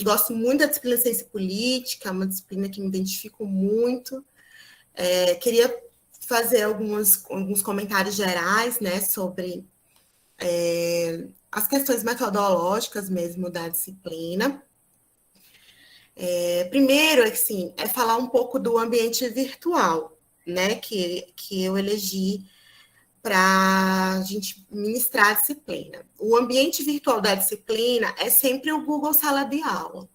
Gosto muito da disciplina de ciência política, é uma disciplina que me identifico muito. Queria fazer alguns comentários gerais, né, sobre as questões metodológicas mesmo da disciplina. Primeiro, assim, é falar um pouco do ambiente virtual, né, que eu elegi para a gente ministrar a disciplina. O ambiente virtual da disciplina é sempre o Google Sala de Aula.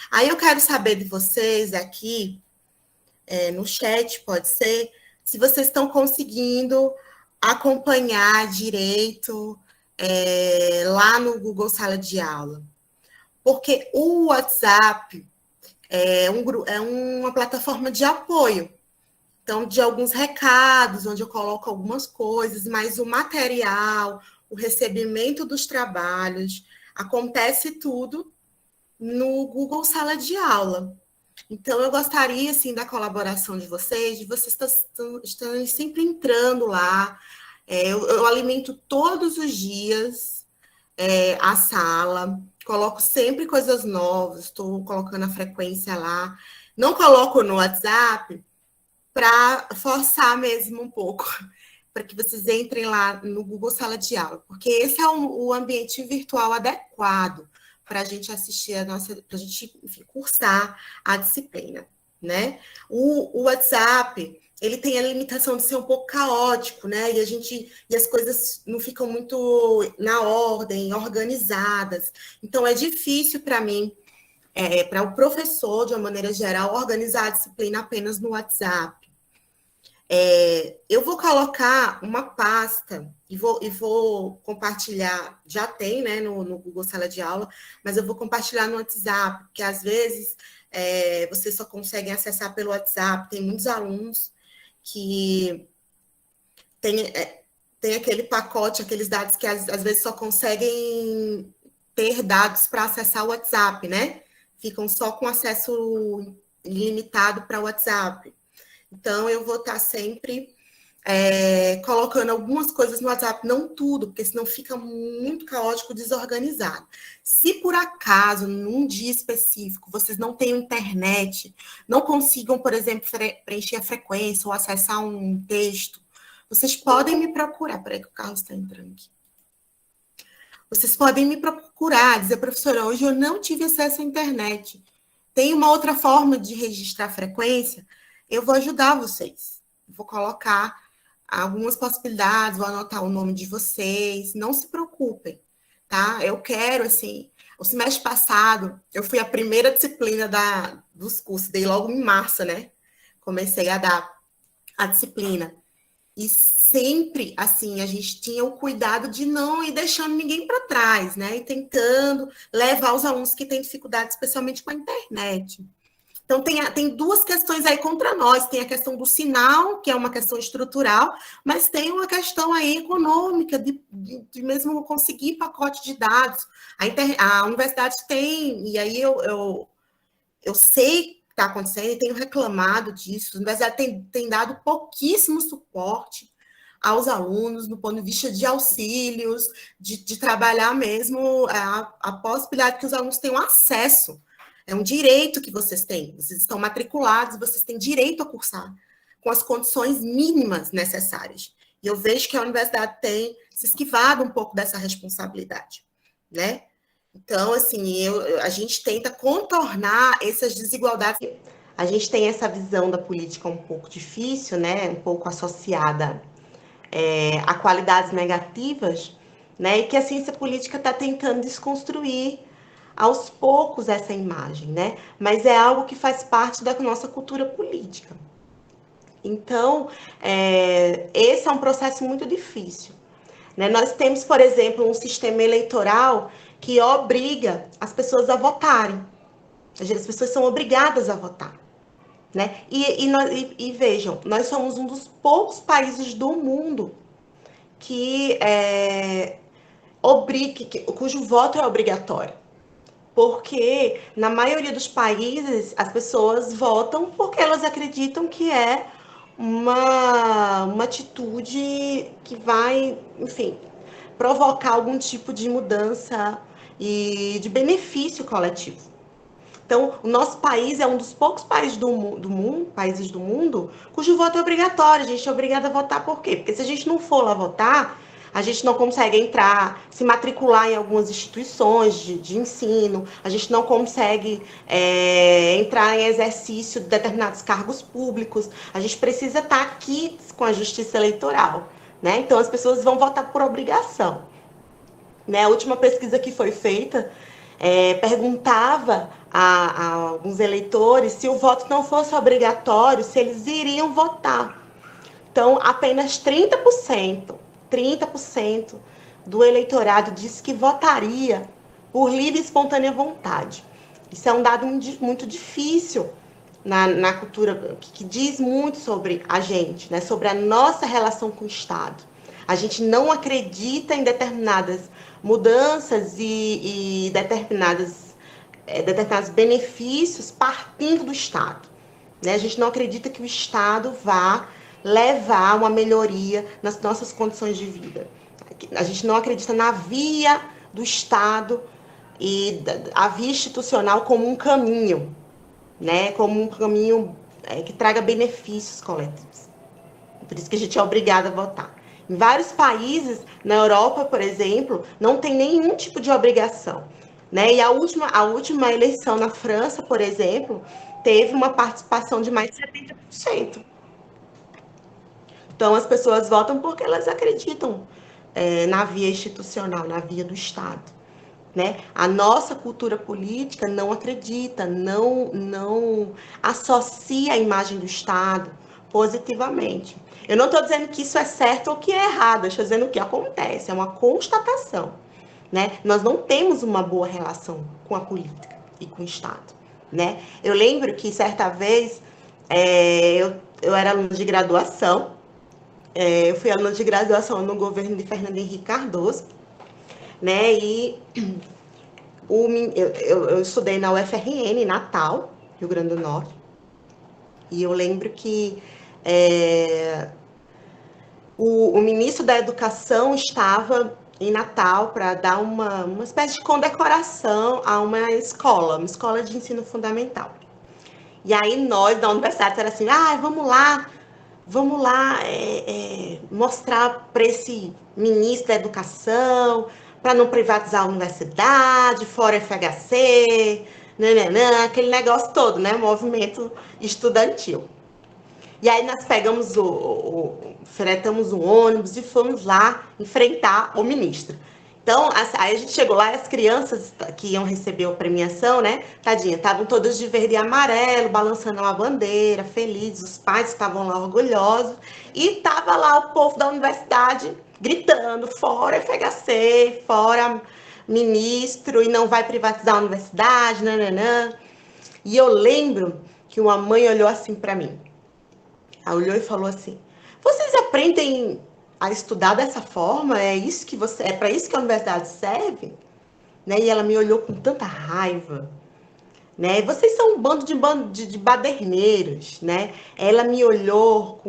Aí eu quero saber de vocês aqui, no chat, pode ser, se vocês estão conseguindo acompanhar direito lá no Google Sala de Aula. Porque o WhatsApp é uma plataforma de apoio. Então, de alguns recados, onde eu coloco algumas coisas, mas o material, o recebimento dos trabalhos, acontece tudo no Google Sala de Aula. Então, eu gostaria, assim, da colaboração de vocês estarem sempre entrando lá. Eu alimento todos os dias a sala, coloco sempre coisas novas, estou colocando a frequência lá. Não coloco no WhatsApp para forçar mesmo um pouco, para que vocês entrem lá no Google Sala de Aula, porque esse é o ambiente virtual adequado para a gente assistir para a gente, enfim, cursar a disciplina, né? O WhatsApp, ele tem a limitação de ser um pouco caótico, né? E as coisas não ficam muito na ordem, organizadas. Então é difícil para mim, para o professor, de uma maneira geral, organizar a disciplina apenas no WhatsApp. Eu vou colocar uma pasta e vou compartilhar, já tem, né, no Google Sala de Aula, mas eu vou compartilhar no WhatsApp, porque às vezes vocês só conseguem acessar pelo WhatsApp. Tem muitos alunos que tem aquele pacote, aqueles dados que às vezes só conseguem ter dados para acessar o WhatsApp, né? Ficam só com acesso limitado para o WhatsApp. Então, eu vou estar sempre colocando algumas coisas no WhatsApp, não tudo, porque senão fica muito caótico, desorganizado. Se por acaso, num dia específico, vocês não têm internet, não consigam, por exemplo, preencher a frequência ou acessar um texto, vocês podem me procurar. Peraí que o Carlos está entrando aqui. Vocês podem me procurar, dizer, professora, hoje eu não tive acesso à internet. Tem uma outra forma de registrar a frequência? Eu vou ajudar vocês. Vou colocar algumas possibilidades, vou anotar o nome de vocês. Não se preocupem, tá? Eu quero, assim... O semestre passado, eu fui a primeira disciplina dos cursos. Dei logo em março, né? Comecei a dar a disciplina. E sempre, assim, a gente tinha o cuidado de não ir deixando ninguém para trás, né? E tentando levar os alunos que têm dificuldade, especialmente com a internet. Então, tem duas questões aí contra nós. Tem a questão do sinal, que é uma questão estrutural, mas tem uma questão aí econômica, de mesmo conseguir pacote de dados. A universidade tem, e aí eu sei que está acontecendo e tenho reclamado disso. A universidade tem dado pouquíssimo suporte aos alunos, no ponto de vista de auxílios, de trabalhar mesmo a possibilidade que os alunos tenham acesso. É um direito que vocês têm. Vocês estão matriculados, vocês têm direito a cursar com as condições mínimas necessárias. E eu vejo que a universidade tem se esquivado um pouco dessa responsabilidade, né? Então, assim, a gente tenta contornar essas desigualdades. A gente tem essa visão da política um pouco difícil, né? Um pouco associada a qualidades negativas, né? E que a ciência política está tentando desconstruir aos poucos essa imagem, né? Mas é algo que faz parte da nossa cultura política. Então, esse é um processo muito difícil. Né? Nós temos, por exemplo, um sistema eleitoral que obriga as pessoas a votarem. As pessoas são obrigadas a votar. Né? E vejam, nós somos um dos poucos países do mundo cujo voto é obrigatório. Porque, na maioria dos países, as pessoas votam porque elas acreditam que é uma atitude que vai, enfim, provocar algum tipo de mudança e de benefício coletivo. Então, o nosso país é um dos poucos países do mundo cujo voto é obrigatório. A gente é obrigado a votar por quê? Porque se a gente não for lá votar, a gente não consegue entrar, se matricular em algumas instituições de ensino, a gente não consegue entrar em exercício de determinados cargos públicos, a gente precisa estar aqui com a justiça eleitoral, né? Então, as pessoas vão votar por obrigação. Né? A última pesquisa que foi feita perguntava a alguns eleitores se o voto não fosse obrigatório, se eles iriam votar. Então, apenas 30% do eleitorado disse que votaria por livre e espontânea vontade. Isso é um dado muito difícil na cultura, que diz muito sobre a gente, né? Sobre a nossa relação com o Estado. A gente não acredita em determinadas mudanças e determinados benefícios partindo do Estado. Né? A gente não acredita que o Estado vá levar uma melhoria nas nossas condições de vida. A gente não acredita na via do Estado e a via institucional como um caminho, né? Como um caminho que traga benefícios coletivos. Por isso que a gente é obrigado a votar. Em vários países, na Europa, por exemplo, não tem nenhum tipo de obrigação. Né? E a última eleição na França, por exemplo, teve uma participação de mais de 70%. Então, as pessoas votam porque elas acreditam na via institucional, na via do Estado. Né? A nossa cultura política não acredita, não associa a imagem do Estado positivamente. Eu não estou dizendo que isso é certo ou que é errado, eu estou dizendo o que acontece, é uma constatação. Né? Nós não temos uma boa relação com a política e com o Estado. Né? Eu lembro que certa vez eu era aluna de graduação, eu fui aluna de graduação no governo de Fernando Henrique Cardoso, né? E eu estudei na UFRN, em Natal, Rio Grande do Norte, e eu lembro que o ministro da Educação estava em Natal para dar uma espécie de condecoração a uma escola de ensino fundamental. E aí nós, da universidade, era assim, vamos lá mostrar para esse ministro da Educação, para não privatizar a universidade, fora FHC, aquele negócio todo, né? Movimento estudantil. E aí nós pegamos fretamos um ônibus e fomos lá enfrentar o ministro. Então, aí a gente chegou lá e as crianças que iam receber a premiação, né, tadinha, estavam todas de verde e amarelo, balançando uma bandeira, felizes, os pais estavam lá orgulhosos, e tava lá o povo da universidade gritando, fora FHC, fora ministro, e não vai privatizar a universidade, nananã. E eu lembro que uma mãe olhou assim para mim, ela olhou e falou assim, vocês aprendem a estudar dessa forma? É para isso que a universidade serve? Né? E ela me olhou com tanta raiva. Né? Vocês são um bando de baderneiros. Né? Ela me olhou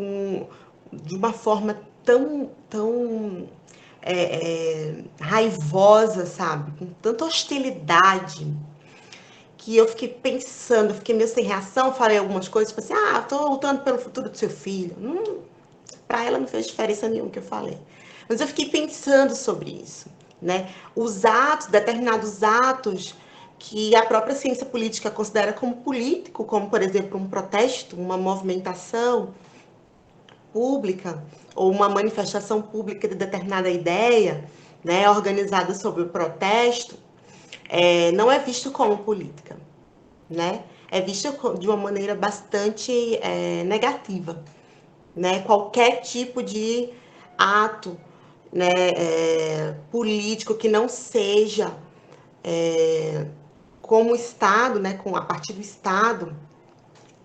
de uma forma tão raivosa, sabe? Com tanta hostilidade, que eu fiquei pensando, fiquei meio sem reação, falei algumas coisas, tipo assim, tô lutando pelo futuro do seu filho. Para ela não fez diferença nenhuma que eu falei. Mas eu fiquei pensando sobre isso, né? Os atos, determinados atos que a própria ciência política considera como político, como, por exemplo, um protesto, uma movimentação pública ou uma manifestação pública de determinada ideia, né, organizada sobre o protesto, não é visto como política, né? É visto de uma maneira bastante negativa. Né, qualquer tipo de ato, né, político que não seja como o Estado, né, a partir do Estado,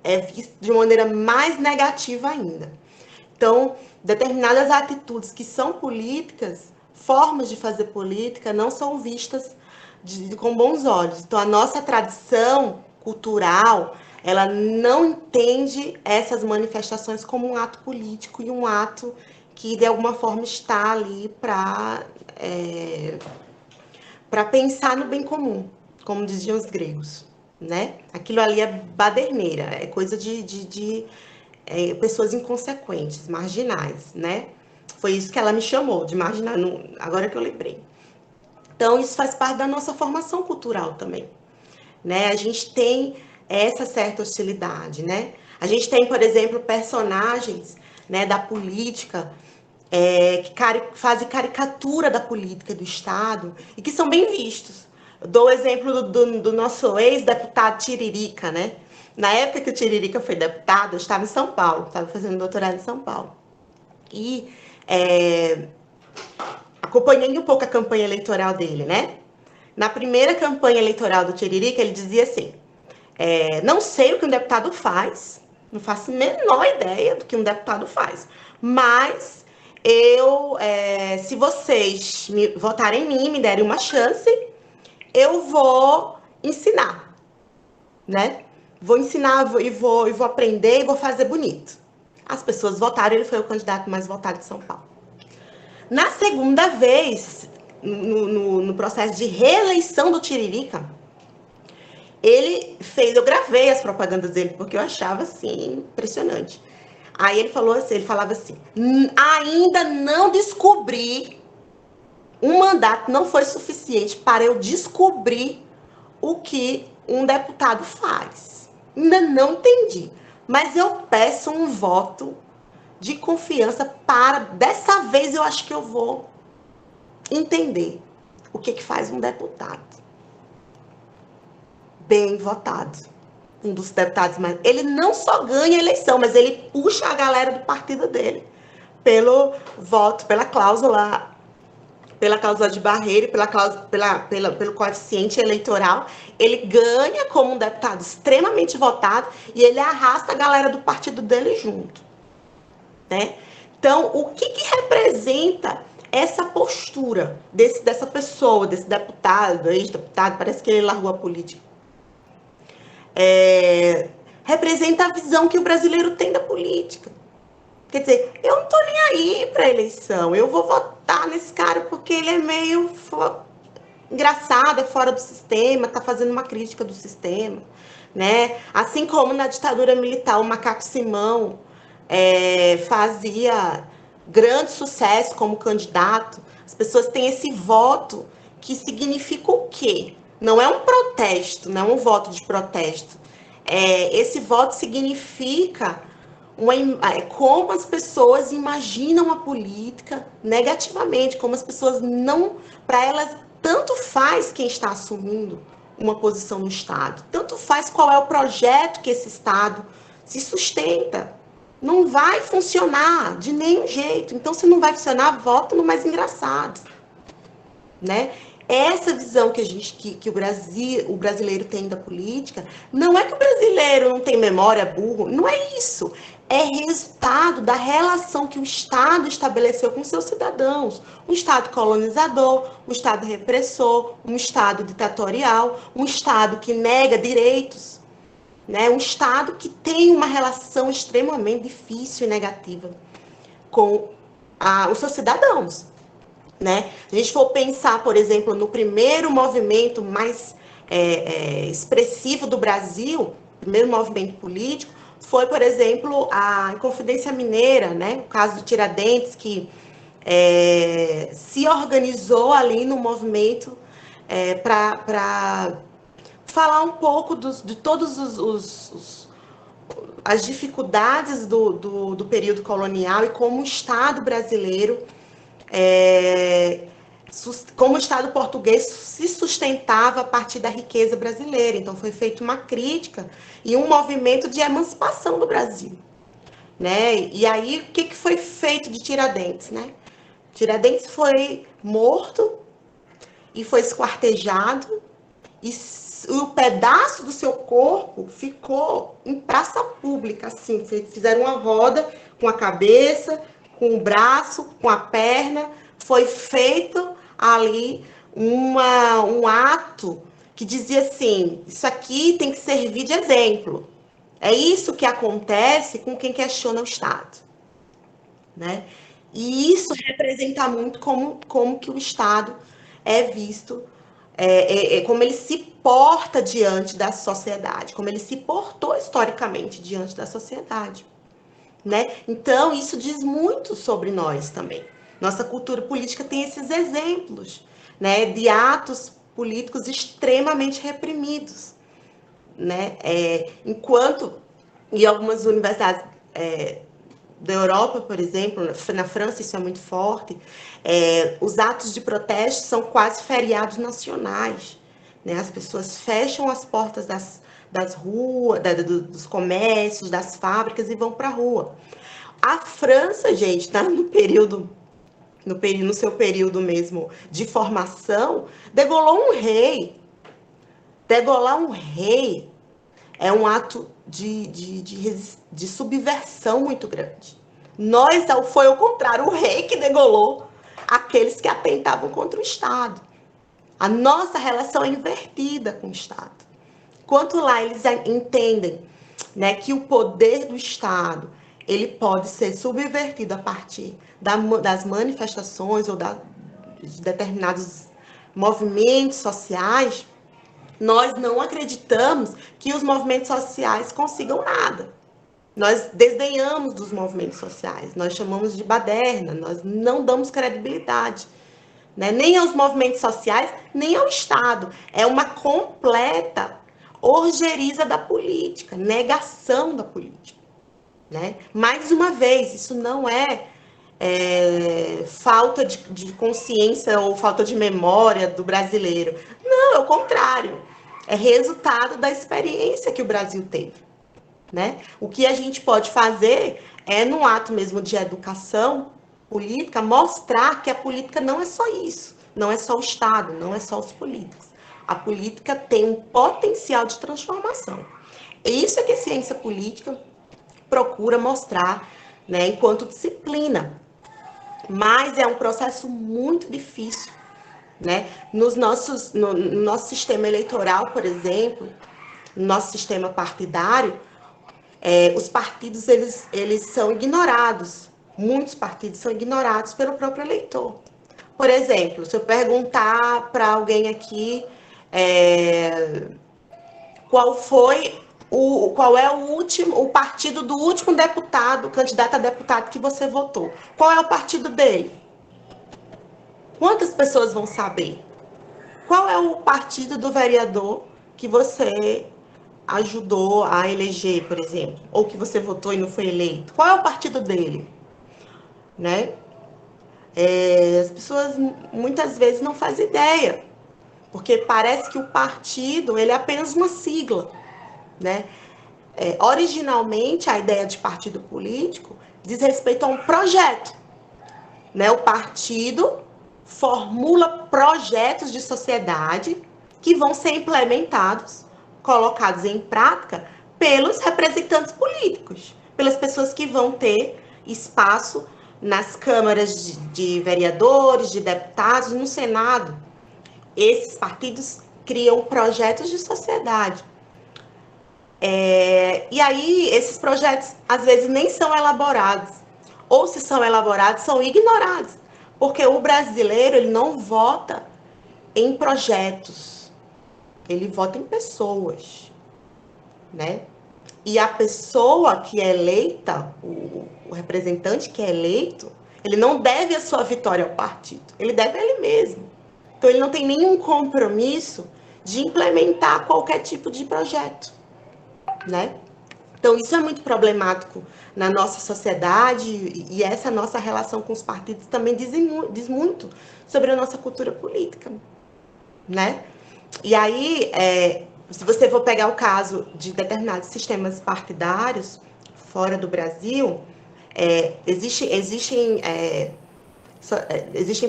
é visto de maneira mais negativa ainda. Então, determinadas atitudes que são políticas, formas de fazer política, não são vistas com bons olhos. Então, a nossa tradição cultural, ela não entende essas manifestações como um ato político e um ato que, de alguma forma, está ali para pensar no bem comum, como diziam os gregos, né? Aquilo ali é baderneira, é coisa de pessoas inconsequentes, marginais, né? Foi isso que ela me chamou, de marginal, agora que eu lembrei. Então, isso faz parte da nossa formação cultural também, né? A gente tem essa certa hostilidade, né? A gente tem, por exemplo, personagens, né, da política que fazem caricatura da política do Estado e que são bem vistos. Eu dou o exemplo do nosso ex-deputado Tiririca, né? Na época que o Tiririca foi deputado, eu estava em São Paulo, estava fazendo doutorado em São Paulo. E acompanhei um pouco a campanha eleitoral dele, né? Na primeira campanha eleitoral do Tiririca, ele dizia assim: não sei o que um deputado faz, não faço a menor ideia do que um deputado faz, mas se vocês votarem em mim, me derem uma chance, eu vou ensinar, né? Vou ensinar e vou aprender e vou fazer bonito. As pessoas votaram, ele foi o candidato mais votado de São Paulo. Na segunda vez, no processo de reeleição do Tiririca, eu gravei as propagandas dele, porque eu achava, assim, impressionante. Aí ele falava assim, ainda não descobri, um mandato não foi suficiente para eu descobrir o que um deputado faz. Ainda não entendi, mas eu peço um voto de confiança dessa vez eu acho que eu vou entender o que faz um deputado bem votado. Um dos deputados mais. Ele não só ganha a eleição, mas ele puxa a galera do partido dele pelo voto, pela cláusula de barreira e pelo coeficiente eleitoral. Ele ganha como um deputado extremamente votado e ele arrasta a galera do partido dele junto, né? Então, o que representa essa postura dessa pessoa, desse deputado, ex-deputado, parece que ele largou a política? Representa a visão que o brasileiro tem da política. Quer dizer, eu não tô nem aí para a eleição, eu vou votar nesse cara porque ele é meio engraçado, é fora do sistema, tá fazendo uma crítica do sistema, né? Assim como na ditadura militar, o Macaco Simão fazia grande sucesso como candidato, as pessoas têm esse voto que significa o quê? Não é um protesto, não é um voto de protesto. Esse voto significa como as pessoas imaginam a política negativamente, como as pessoas não, para elas, tanto faz quem está assumindo uma posição no Estado, tanto faz qual é o projeto que esse Estado se sustenta. Não vai funcionar de nenhum jeito. Então, se não vai funcionar, vota no mais engraçado, né? Essa visão que o brasileiro tem da política, não é que o brasileiro não tem memória, burro, não é isso. É resultado da relação que o Estado estabeleceu com seus cidadãos. Um Estado colonizador, um Estado repressor, um Estado ditatorial, um Estado que nega direitos, né? Um Estado que tem uma relação extremamente difícil e negativa com os seus cidadãos, né? Se a gente for pensar, por exemplo, no primeiro movimento mais expressivo do Brasil, primeiro movimento político, foi, por exemplo, a Inconfidência Mineira, né? O caso do Tiradentes, que se organizou ali no movimento para falar um pouco de todos as dificuldades do período colonial e como o Estado brasileiro, como o Estado português se sustentava a partir da riqueza brasileira. Então, foi feita uma crítica e um movimento de emancipação do Brasil, né? E aí, o que foi feito de Tiradentes, né? Tiradentes foi morto e foi esquartejado e o pedaço do seu corpo ficou em praça pública, assim, fizeram uma roda com a cabeça, com o braço, com a perna, foi feito ali um ato que dizia assim, isso aqui tem que servir de exemplo. É isso que acontece com quem questiona o Estado, né? E isso representa muito como que o Estado é visto como ele se porta diante da sociedade, como ele se portou historicamente diante da sociedade, né? Então, isso diz muito sobre nós também. Nossa cultura política tem esses exemplos, né, de atos políticos extremamente reprimidos, né? Enquanto em algumas universidades da Europa, por exemplo, na França isso é muito forte, os atos de protesto são quase feriados nacionais, né? As pessoas fecham as portas das ruas, dos comércios, das fábricas e vão para a rua. A França, gente, está no seu período mesmo de formação, degolou um rei. Degolar um rei é um ato de subversão muito grande. Foi o contrário, o rei que degolou aqueles que atentavam contra o Estado. A nossa relação é invertida com o Estado. Enquanto lá eles entendem, né, que o poder do Estado ele pode ser subvertido a partir das manifestações ou de determinados movimentos sociais, nós não acreditamos que os movimentos sociais consigam nada. Nós desdenhamos dos movimentos sociais, nós chamamos de baderna, nós não damos credibilidade, né? Nem aos movimentos sociais, nem ao Estado. É uma completa orgeriza da política, negação da política, né? Mais uma vez, isso não é falta de consciência ou falta de memória do brasileiro. Não, é o contrário. É resultado da experiência que o Brasil teve, né? O que a gente pode fazer é, num ato mesmo de educação política, mostrar que a política não é só isso, não é só o Estado, não é só os políticos. A política tem um potencial de transformação. Isso é que a ciência política procura mostrar, né, enquanto disciplina. Mas é um processo muito difícil, né? No nosso sistema eleitoral, por exemplo, no nosso sistema partidário, os partidos eles são ignorados. Muitos partidos são ignorados pelo próprio eleitor. Por exemplo, se eu perguntar para alguém aqui qual é o partido do último deputado, candidato a deputado que você votou, qual é o partido dele? Quantas pessoas vão saber? Qual é o partido do vereador que você ajudou a eleger, por exemplo? Ou que você votou e não foi eleito? Qual é o partido dele? Né? As pessoas muitas vezes não fazem ideia, porque parece que o partido ele é apenas uma sigla, né? Originalmente, a ideia de partido político diz respeito a um projeto, né? O partido formula projetos de sociedade que vão ser implementados, colocados em prática pelos representantes políticos, pelas pessoas que vão ter espaço nas câmaras de vereadores, de deputados, no Senado. Esses partidos criam projetos de sociedade. E aí, esses projetos, às vezes, nem são elaborados. Ou, se são elaborados, são ignorados. Porque o brasileiro, ele não vota em projetos. Ele vota em pessoas, né? E a pessoa que é eleita, o representante que é eleito, ele não deve a sua vitória ao partido. Ele deve a ele mesmo. Então, ele não tem nenhum compromisso de implementar qualquer tipo de projeto, né? Então, isso é muito problemático na nossa sociedade e essa nossa relação com os partidos também diz muito sobre a nossa cultura política, né? E aí, se você for pegar o caso de determinados sistemas partidários fora do Brasil, existem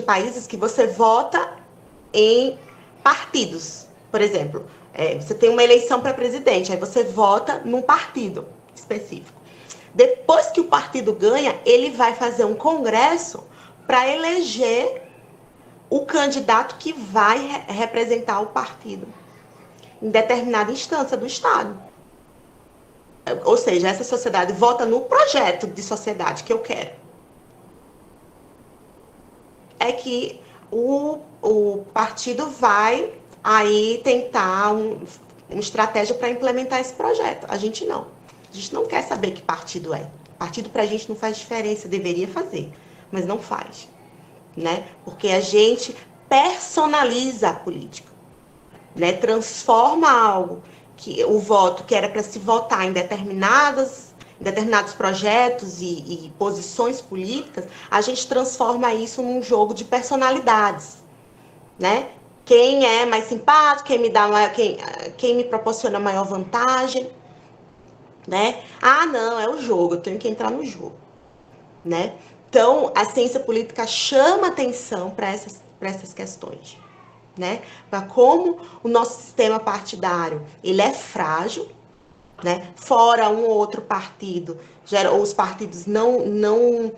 países que você vota em partidos. Por exemplo, você tem uma eleição para presidente, aí você vota num partido específico. Depois que o partido ganha, ele vai fazer um congresso para eleger o candidato que vai representar o partido em determinada instância do Estado. Ou seja, essa sociedade vota no projeto de sociedade que eu quero. É que o partido vai aí tentar uma estratégia para implementar esse projeto. A gente não. A gente não quer saber que partido é. Partido para a gente não faz diferença, deveria fazer, mas não faz, né? Porque a gente personaliza a política, né? Transforma algo que o voto que era para se votar em determinados projetos e posições políticas, a gente transforma isso num jogo de personalidades, né? Quem é mais simpático, quem me proporciona maior vantagem, né? Ah, não, é o jogo, eu tenho que entrar no jogo, né? Então, a ciência política chama atenção para essas questões, né? Para como o nosso sistema partidário, ele é frágil, né? Fora um ou outro partido, os partidos não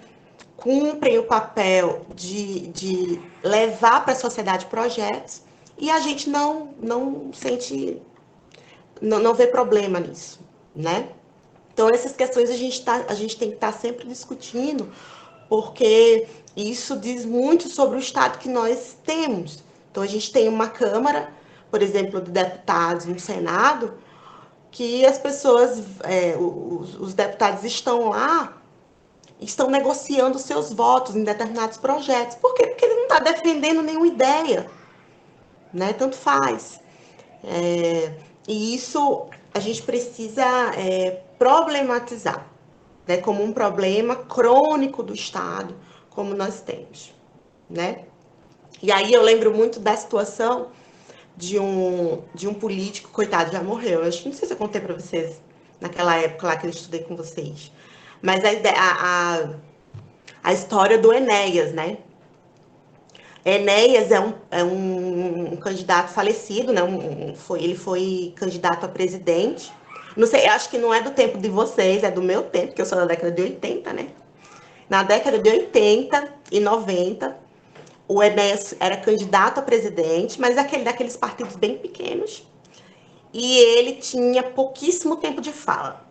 cumprem o papel de levar para a sociedade projetos, e a gente não sente, não vê problema nisso, né? Então, essas questões a gente tem que estar sempre discutindo, porque isso diz muito sobre o Estado que nós temos. Então, a gente tem uma Câmara, por exemplo, de deputados, um Senado, que as pessoas, os deputados estão lá, estão negociando seus votos em determinados projetos. Por quê? Porque ele não está defendendo nenhuma ideia, né? Tanto faz. E isso a gente precisa problematizar, né? Como um problema crônico do Estado, como nós temos, né? E aí eu lembro muito da situação de um político, coitado, já morreu. Eu acho que não sei se eu contei para vocês naquela época lá que eu estudei com vocês. Mas a história do Enéas, né? Enéas é um candidato falecido, né? Ele foi candidato a presidente. Não sei, acho que não é do tempo de vocês, é do meu tempo, que eu sou da década de 80, né? Na década de 80 e 90, o Enéas era candidato a presidente, mas daqueles partidos bem pequenos. E ele tinha pouquíssimo tempo de fala,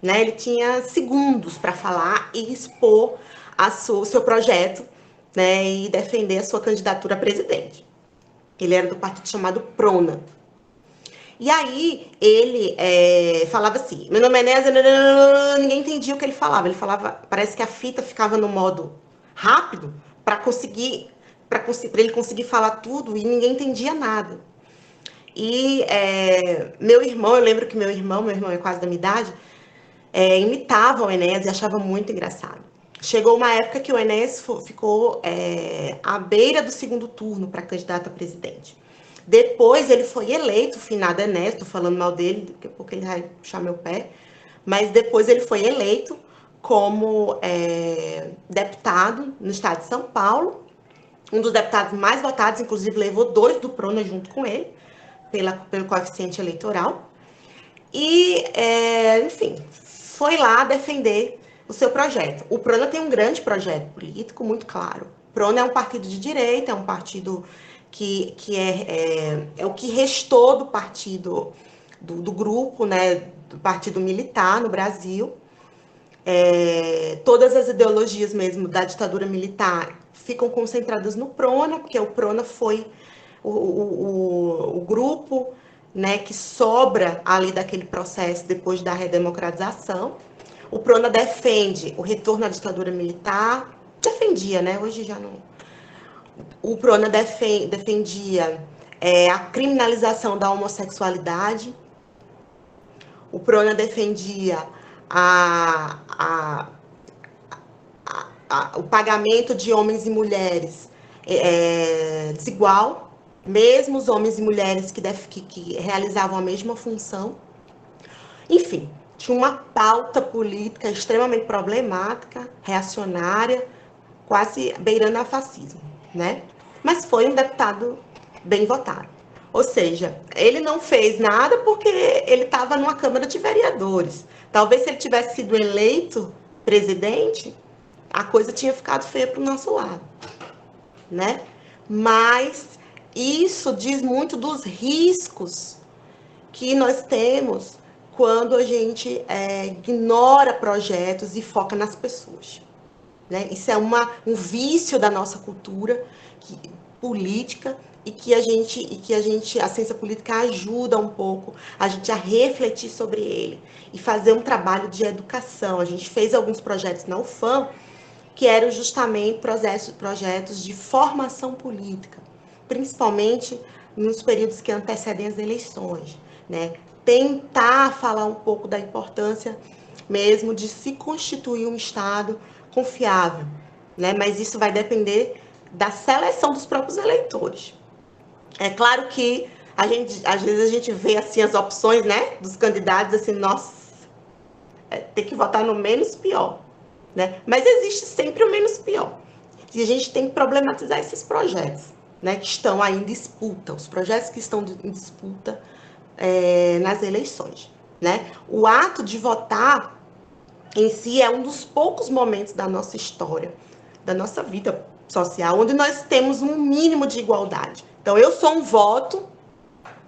né? Ele tinha segundos para falar e expor o seu projeto, né? E defender a sua candidatura a presidente. Ele era do partido chamado Prona. E aí ele falava assim: meu nome é Enéas, ninguém entendia o que ele falava. Ele falava, parece que a fita ficava no modo rápido para ele conseguir falar tudo e ninguém entendia nada. E meu irmão, eu lembro que meu irmão é quase da minha idade, imitava o Enéas e achava muito engraçado. Chegou uma época que o Enéas ficou à beira do segundo turno para candidato a presidente. Depois ele foi eleito, finado Enéas, tô falando mal dele, daqui a pouco ele vai puxar meu pé, mas depois ele foi eleito como deputado no estado de São Paulo, um dos deputados mais votados, inclusive levou 2 do Prona junto com ele, pelo coeficiente eleitoral. E, enfim, foi lá defender o seu projeto. O Prona tem um grande projeto político, muito claro. O Prona é um partido de direita, é um partido que é o que restou do partido, do grupo, né, do partido militar no Brasil. Todas as ideologias mesmo da ditadura militar ficam concentradas no Prona, porque o Prona foi o grupo, né, que sobra ali daquele processo depois da redemocratização. O Prona defende o retorno à ditadura militar, defendia, né? Hoje já não. O Prona defendia a criminalização da homossexualidade. O Prona defendia o pagamento de homens e mulheres desigual, mesmo os homens e mulheres que realizavam a mesma função. Enfim, tinha uma pauta política extremamente problemática, reacionária, quase beirando a fascismo, né? Mas foi um deputado bem votado. Ou seja, ele não fez nada porque ele estava numa Câmara de Vereadores. Talvez se ele tivesse sido eleito presidente, a coisa tinha ficado feia para o nosso lado, né? Mas isso diz muito dos riscos que nós temos quando a gente ignora projetos e foca nas pessoas, né? Isso é um vício da nossa cultura política, a ciência política ajuda um pouco a gente a refletir sobre ele e fazer um trabalho de educação. A gente fez alguns projetos na UFAM que eram justamente projetos de formação política, principalmente nos períodos que antecedem as eleições, né? Tentar falar um pouco da importância mesmo de se constituir um Estado confiável, né? Mas isso vai depender da seleção dos próprios eleitores. É claro que às vezes a gente vê assim as opções, né, dos candidatos assim, nossa, tem que votar no menos pior, né? Mas existe sempre o menos pior. E a gente tem que problematizar esses projetos, né, que estão aí em disputa, os projetos que estão em disputa nas eleições, né? O ato de votar em si é um dos poucos momentos da nossa história, da nossa vida social, onde nós temos um mínimo de igualdade. Então, eu sou um voto,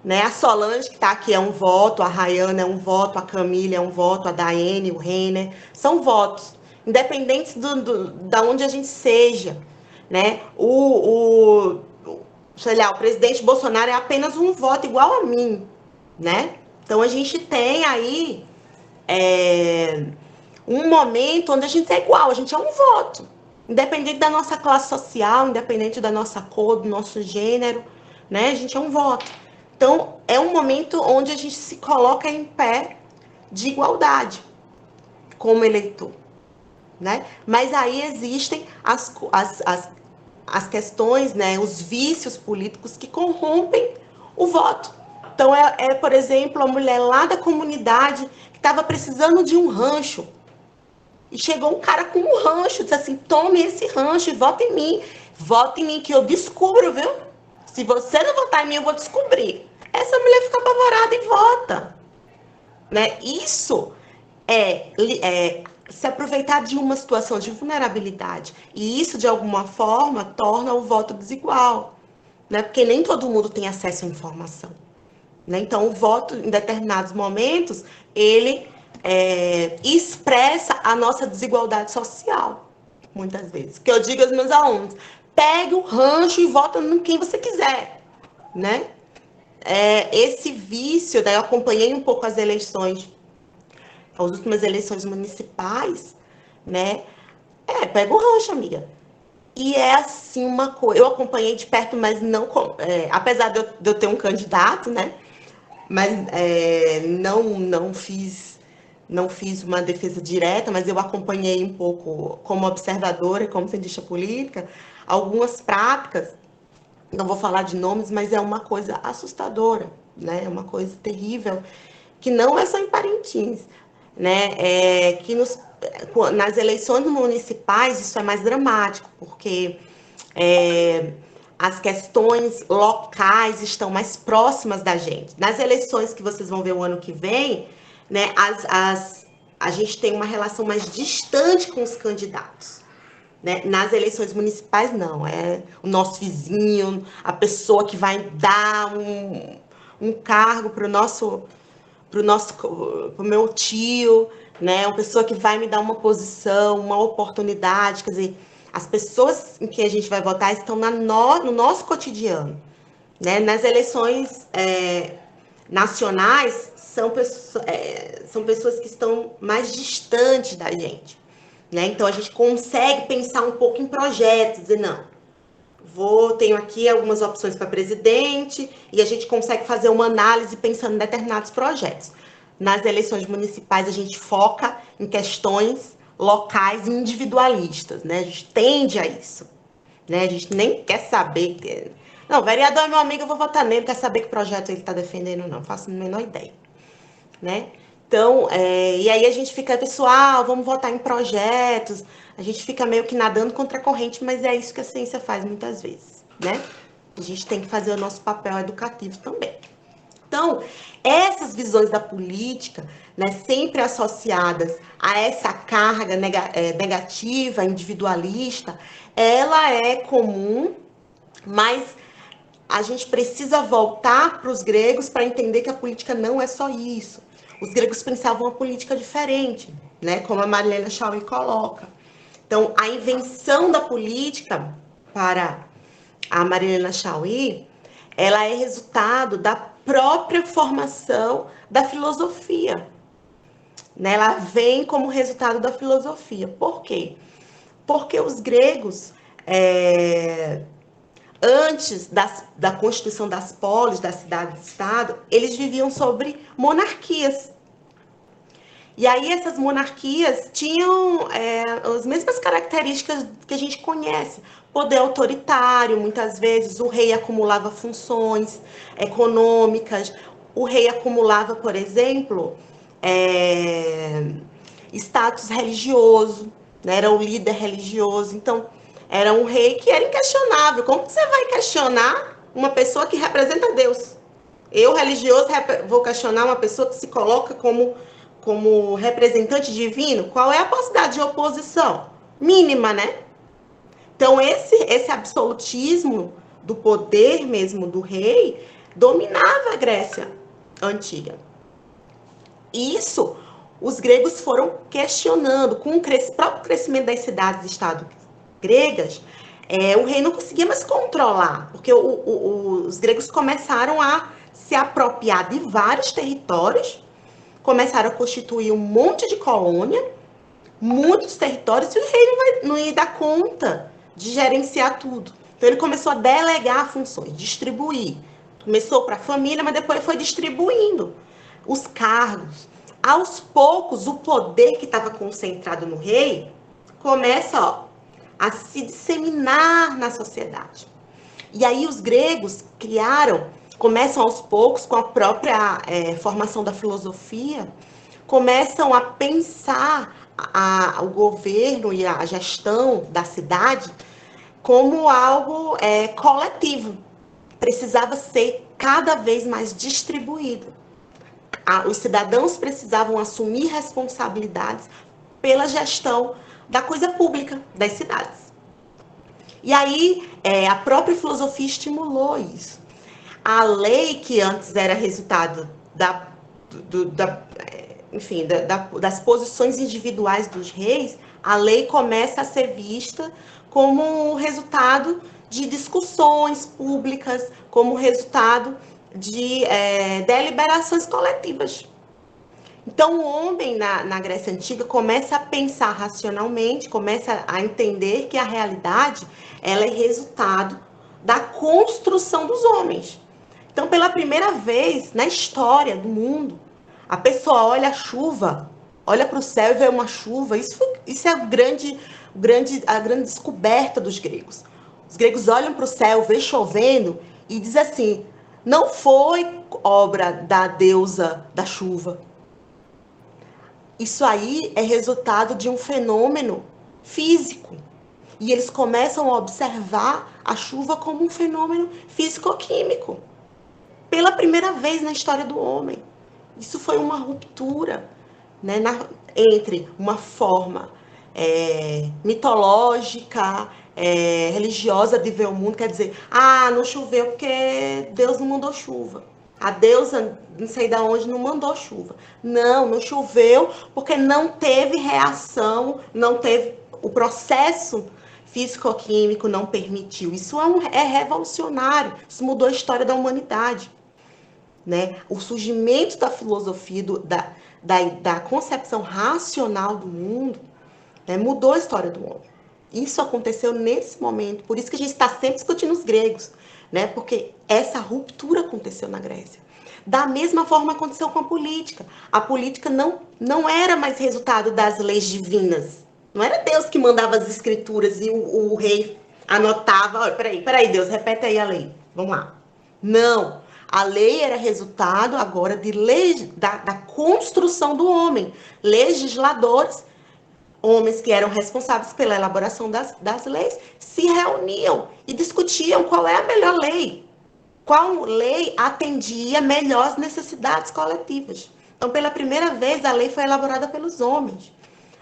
né? A Solange, que está aqui, é um voto, a Rayana é um voto, a Camila é um voto, a Daiane, o Renner, são votos, independentes da onde a gente seja, né? Sei lá, o presidente Bolsonaro é apenas um voto igual a mim, né? Então, a gente tem aí um momento onde a gente é igual, a gente é um voto. Independente da nossa classe social, independente da nossa cor, do nosso gênero, né? A gente é um voto. Então, é um momento onde a gente se coloca em pé de igualdade como eleitor, né? Mas aí existem as questões, né? Os vícios políticos que corrompem o voto. Então, por exemplo, a mulher lá da comunidade que estava precisando de um rancho. E chegou um cara com um rancho, disse assim, tome esse rancho e vote em mim. Vote em mim que eu descubro, viu? Se você não votar em mim, eu vou descobrir. Essa mulher fica apavorada e vota. Né? Isso é se aproveitar de uma situação de vulnerabilidade. E isso, de alguma forma, torna o voto desigual. Né? Porque nem todo mundo tem acesso à informação. Né? Então, o voto, em determinados momentos, ele expressa a nossa desigualdade social, muitas vezes. Que eu digo aos meus alunos, pegue o rancho e vota em quem você quiser, né? Esse vício, daí eu acompanhei um pouco as eleições, as últimas eleições municipais, né? Pega o rancho, amiga. E é assim uma coisa. Eu acompanhei de perto, mas não. Apesar de eu ter um candidato, né? Mas não fiz uma defesa direta, mas eu acompanhei um pouco como observadora e como cientista política algumas práticas. Não vou falar de nomes, mas é uma coisa assustadora, né? É uma coisa terrível que não é só em Parintins, né? Nas eleições municipais isso é mais dramático, porque as questões locais estão mais próximas da gente. Nas eleições que vocês vão ver o ano que vem, né, a gente tem uma relação mais distante com os candidatos. Né? Nas eleições municipais, não. É o nosso vizinho, a pessoa que vai dar um cargo para o meu tio, né? Uma pessoa que vai me dar uma posição, uma oportunidade. Quer dizer, as pessoas em que a gente vai votar estão no nosso cotidiano. Né? Nas eleições nacionais, são pessoas que estão mais distantes da gente. Né? Então, a gente consegue pensar um pouco em projetos, dizer, não, tenho aqui algumas opções para presidente, e a gente consegue fazer uma análise pensando em determinados projetos. Nas eleições municipais, a gente foca em questões locais e individualistas, né? A gente tende a isso. Né? A gente nem quer saber. Não, o vereador é meu amigo, eu vou votar nele, não quer saber que projeto ele está defendendo, não. Faço a menor ideia. Né? Então, e aí a gente fica, pessoal, vamos votar em projetos, a gente fica meio que nadando contra a corrente, mas é isso que a ciência faz muitas vezes, né? A gente tem que fazer o nosso papel educativo também. Então, essas visões da política, né, sempre associadas a essa carga negativa, individualista, ela é comum, mas a gente precisa voltar para os gregos para entender que a política não é só isso. Os gregos pensavam uma política diferente, né? Como a Marilena Chauí coloca. Então, a invenção da política para a Marilena Chauí ela é resultado da própria formação da filosofia. Né? Ela vem como resultado da filosofia. Por quê? Porque os gregos, antes da constituição das polis, das cidades-estado, eles viviam sobre monarquias. E aí essas monarquias tinham as mesmas características que a gente conhece. Poder autoritário, muitas vezes o rei acumulava funções econômicas, o rei acumulava, por exemplo, status religioso, né? Era o líder religioso. Então, era um rei que era inquestionável. Como que você vai questionar uma pessoa que representa Deus? Eu, religioso, vou questionar uma pessoa que se coloca como representante divino? Qual é a possibilidade de oposição? Mínima, né? Então, esse absolutismo do poder mesmo do rei dominava a Grécia antiga. Isso os gregos foram questionando. Com o próprio crescimento das cidades-estado gregas, o rei não conseguia mais controlar, porque os gregos começaram a se apropriar de vários territórios, começaram a constituir um monte de colônia, muitos territórios, e o rei não ia dar conta de gerenciar tudo. Então ele começou a delegar funções, distribuir. Começou para a família, mas depois foi distribuindo os cargos. Aos poucos, o poder que estava concentrado no rei começa a se disseminar na sociedade. E aí os gregos começam aos poucos, com a própria formação da filosofia, começam a pensar o governo e a gestão da cidade como algo coletivo. Precisava ser cada vez mais distribuído. Os cidadãos precisavam assumir responsabilidades pela gestão da coisa pública das cidades. E aí a própria filosofia estimulou isso. A lei, que antes era resultado das posições individuais dos reis, a lei começa a ser vista como resultado de discussões públicas, como resultado de deliberações coletivas. Então, o homem na Grécia Antiga começa a pensar racionalmente, começa a entender que a realidade ela é resultado da construção dos homens. Então, pela primeira vez na história do mundo, a pessoa olha a chuva, olha para o céu e vê uma chuva. Isso é a grande descoberta dos gregos. Os gregos olham para o céu, vê chovendo e dizem assim: não foi obra da deusa da chuva. Isso aí é resultado de um fenômeno físico. E eles começam a observar a chuva como um fenômeno físico-químico. Pela primeira vez na história do homem. Isso foi uma ruptura, né, entre uma forma mitológica, religiosa de ver o mundo. Quer dizer, não choveu porque Deus não mandou chuva. A deusa, não sei de onde, não mandou chuva. Não choveu porque não teve reação, não teve o processo físico-químico, não permitiu. Isso é revolucionário, isso mudou a história da humanidade. Né? O surgimento da filosofia, da concepção racional do mundo, né, mudou a história do homem. Isso aconteceu nesse momento, por isso que a gente está sempre discutindo os gregos, né? Porque essa ruptura aconteceu na Grécia. Da mesma forma aconteceu com a política. A política não era mais resultado das leis divinas. Não era Deus que mandava as escrituras e o rei anotava. Olha, peraí, Deus, repete aí a lei. Vamos lá. Não. A lei era resultado agora de leis, da construção do homem. Legisladores, homens que eram responsáveis pela elaboração das leis, se reuniam e discutiam qual é a melhor lei. Qual lei atendia melhor as necessidades coletivas. Então, pela primeira vez, a lei foi elaborada pelos homens.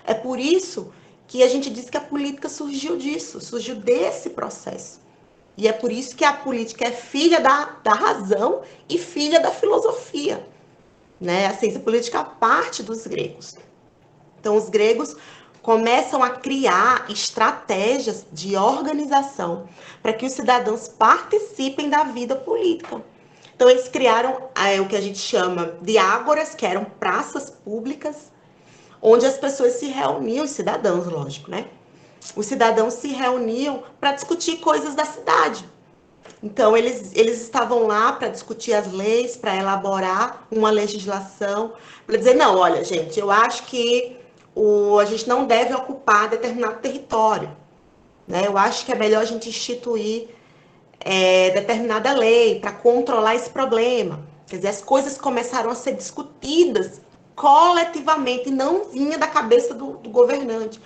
É por isso que a gente diz que a política surgiu disso, surgiu desse processo. E é por isso que a política é filha da razão e filha da filosofia. Né? A ciência política parte dos gregos. Então, os gregos começam a criar estratégias de organização para que os cidadãos participem da vida política. Então, eles criaram o que a gente chama de ágoras, que eram praças públicas, onde as pessoas se reuniam, os cidadãos, lógico, né? Os cidadãos se reuniam para discutir coisas da cidade. Então, eles estavam lá para discutir as leis, para elaborar uma legislação, para dizer, não, olha, gente, eu acho que a gente não deve ocupar determinado território, né? Eu acho que é melhor a gente instituir determinada lei para controlar esse problema. Quer dizer, as coisas começaram a ser discutidas coletivamente, e não vinha da cabeça do governante.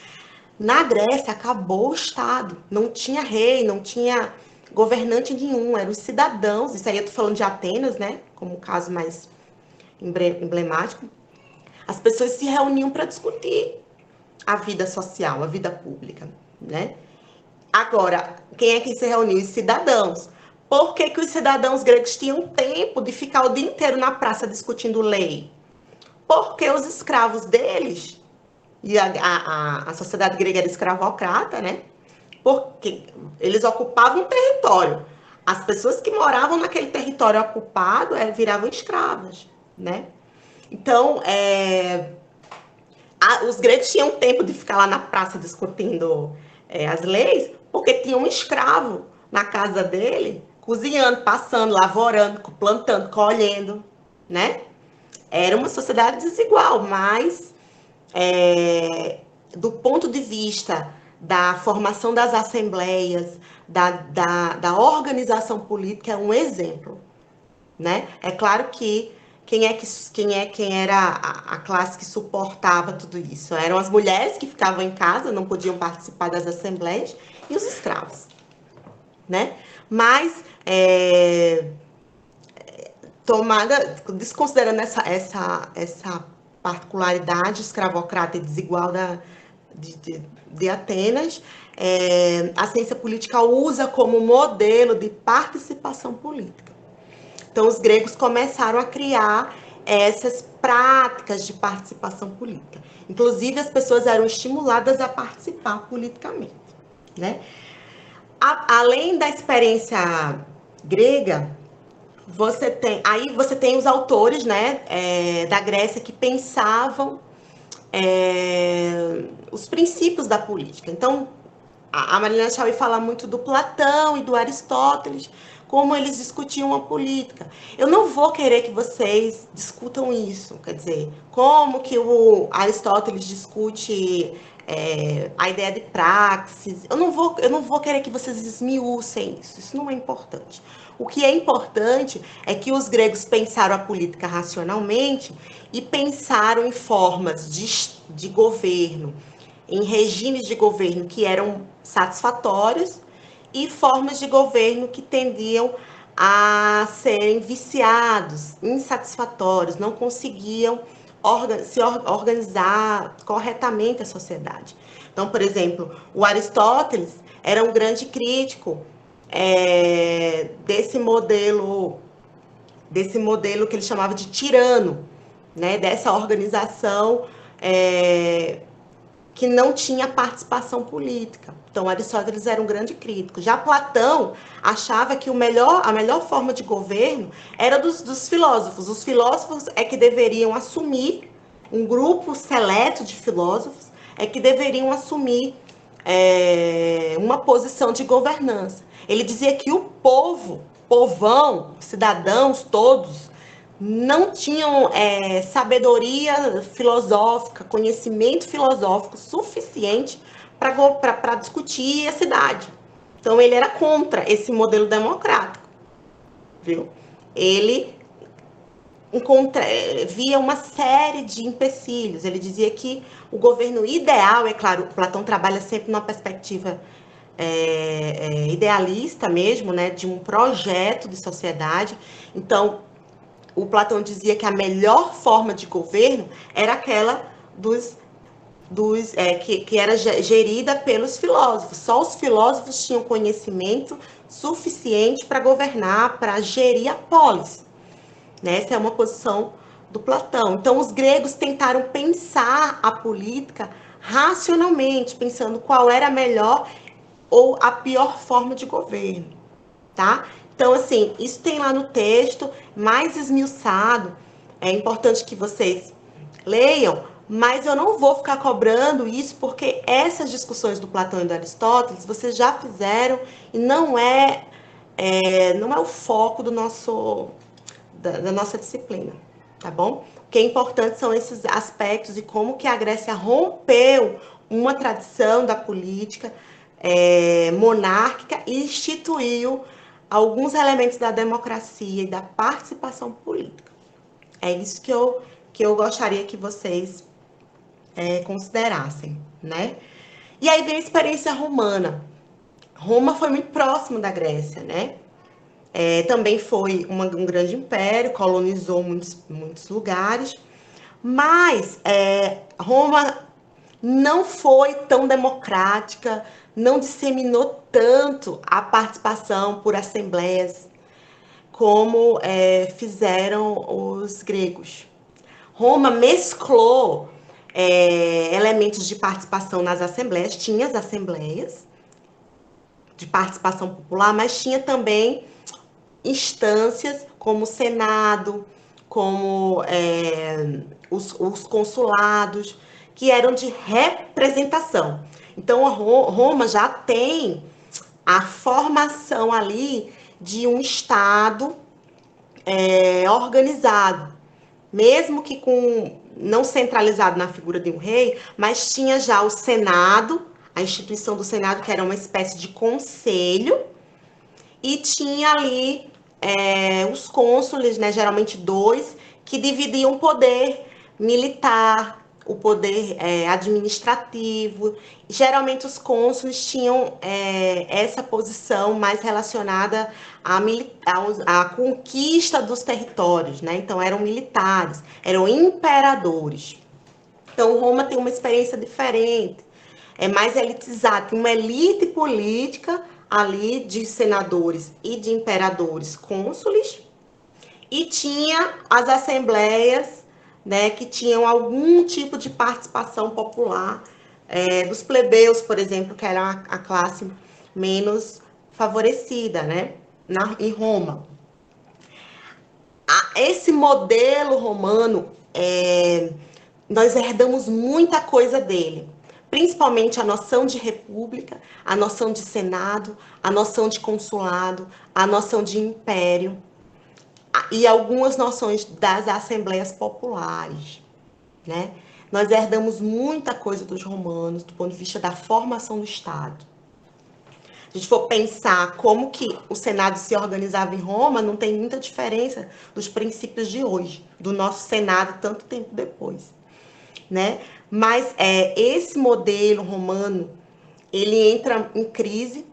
Na Grécia, acabou o Estado. Não tinha rei, não tinha governante nenhum. Eram os cidadãos. Isso aí eu tô falando de Atenas, né? Como o caso mais emblemático. As pessoas se reuniam para discutir a vida social, a vida pública, né? Agora, quem é que se reuniu? Os cidadãos. Por que os cidadãos gregos tinham tempo de ficar o dia inteiro na praça discutindo lei? Porque os escravos deles, e a sociedade grega era escravocrata, né? Porque eles ocupavam um território. As pessoas que moravam naquele território ocupado viravam escravas, né? Então, os gregos tinham tempo de ficar lá na praça discutindo as leis, porque tinha um escravo na casa dele, cozinhando, passando, lavorando, plantando, colhendo, né? Era uma sociedade desigual, mas do ponto de vista da formação das assembleias, da organização política, é um exemplo, né? É claro que quem era a classe que suportava tudo isso? Eram as mulheres que ficavam em casa, não podiam participar das assembleias, e os escravos, né? Mas, desconsiderando essa particularidade escravocrata e desigual de Atenas, a ciência política usa como modelo de participação política. Então, os gregos começaram a criar essas práticas de participação política. Inclusive, as pessoas eram estimuladas a participar politicamente, né? Além da experiência grega, você tem os autores, né, da Grécia que pensavam os princípios da política. Então, a Marina Chauí fala muito do Platão e do Aristóteles, como eles discutiam a política. Eu não vou querer que vocês discutam isso, quer dizer, como que o Aristóteles discute a ideia de praxis. Eu não vou querer que vocês esmiuçem isso não é importante. O que é importante é que os gregos pensaram a política racionalmente e pensaram em formas de governo, em regimes de governo que eram satisfatórios e formas de governo que tendiam a serem viciados, insatisfatórios, não conseguiam se organizar corretamente a sociedade. Então, por exemplo, o Aristóteles era um grande crítico desse modelo que ele chamava de tirano, né? Dessa organização que não tinha participação política. Então, Aristóteles era um grande crítico. Já Platão achava que a melhor forma de governo era dos filósofos. Os filósofos é que deveriam assumir, um grupo seleto de filósofos é que deveriam assumir uma posição de governança. Ele dizia que o povão, cidadãos todos, não tinham sabedoria filosófica, conhecimento filosófico suficiente para discutir a cidade. Então, ele era contra esse modelo democrático, viu? Ele via uma série de empecilhos. Ele dizia que o governo ideal, é claro, Platão trabalha sempre numa perspectiva idealista mesmo, né, de um projeto de sociedade. Então, o Platão dizia que a melhor forma de governo era aquela que era gerida pelos filósofos. Só os filósofos tinham conhecimento suficiente para governar, para gerir a polis. Né? Essa é uma posição do Platão. Então, os gregos tentaram pensar a política racionalmente, pensando qual era a melhor ou a pior forma de governo, tá? Então, assim, isso tem lá no texto, mais esmiuçado. É importante que vocês leiam, mas eu não vou ficar cobrando isso, porque essas discussões do Platão e do Aristóteles vocês já fizeram e não é o foco da nossa disciplina, tá bom? O que é importante são esses aspectos e como que a Grécia rompeu uma tradição da política monárquica e instituiu alguns elementos da democracia e da participação política. É isso que eu gostaria que vocês considerassem, né? E aí vem a experiência romana. Roma foi muito próximo da Grécia, né? Também foi um grande império, colonizou muitos lugares, mas Roma não foi tão democrática, não disseminou tanto a participação por assembleias como fizeram os gregos. Roma mesclou elementos de participação nas assembleias, tinha as assembleias de participação popular, mas tinha também instâncias como o Senado, como os consulados, que eram de representação. Então, Roma já tem a formação ali de um Estado organizado, mesmo que não centralizado na figura de um rei, mas tinha já o Senado, a instituição do Senado, que era uma espécie de conselho, e tinha ali os cônsules, né, geralmente dois, que dividiam o poder militar, o poder administrativo. Geralmente os cônsules tinham essa posição mais relacionada à conquista dos territórios, né? Então eram militares, eram imperadores. Então Roma tem uma experiência diferente, é mais elitizada, tem uma elite política ali de senadores e de imperadores cônsules, e tinha as assembleias, né, que tinham algum tipo de participação popular, dos plebeus, por exemplo, que era a classe menos favorecida, né, em Roma. Esse modelo romano, nós herdamos muita coisa dele, principalmente a noção de república, a noção de senado, a noção de consulado, a noção de império e algumas noções das assembleias populares, né? Nós herdamos muita coisa dos romanos do ponto de vista da formação do Estado. Se a gente for pensar como que o Senado se organizava em Roma, não tem muita diferença dos princípios de hoje, do nosso Senado tanto tempo depois, né? Mas esse modelo romano, ele entra em crise,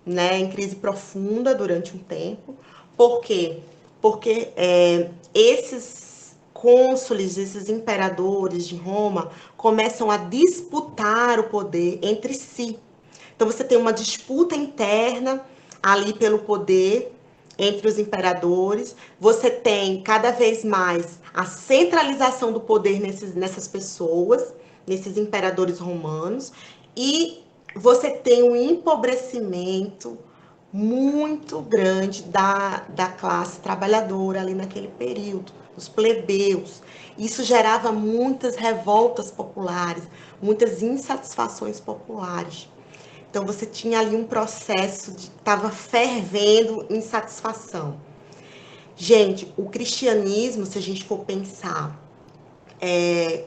né? Em crise profunda durante um tempo. Por quê? Porque esses cônsules, esses imperadores de Roma começam a disputar o poder entre si. Então você tem uma disputa interna ali pelo poder entre os imperadores, você tem cada vez mais a centralização do poder nessas pessoas, nesses imperadores romanos, e você tem um empobrecimento muito grande da classe trabalhadora ali naquele período, os plebeus. Isso gerava muitas revoltas populares, muitas insatisfações populares. Então você tinha ali um processo de estava fervendo insatisfação. Gente, o cristianismo, se a gente for pensar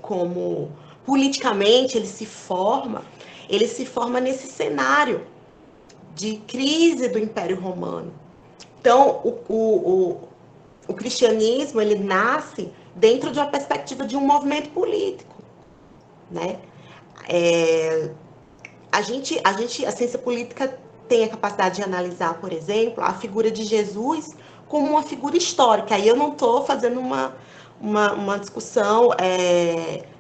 como politicamente ele se forma nesse cenário de crise do Império Romano. Então, o cristianismo ele nasce dentro de uma perspectiva de um movimento político, né? A ciência política tem a capacidade de analisar, por exemplo, a figura de Jesus como uma figura histórica. Aí eu não estou fazendo uma discussão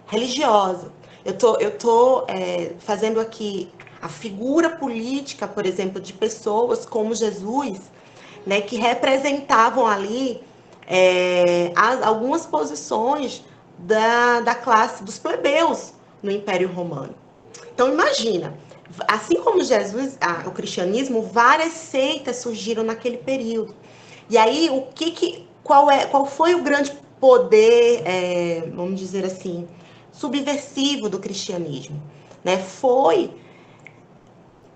religiosa. Eu tô fazendo aqui a figura política, por exemplo, de pessoas como Jesus, né, que representavam ali algumas posições da classe dos plebeus no Império Romano. Então, imagina, assim como Jesus, o cristianismo, várias seitas surgiram naquele período. E aí, qual foi o grande poder, vamos dizer assim, subversivo do cristianismo? Né? Foi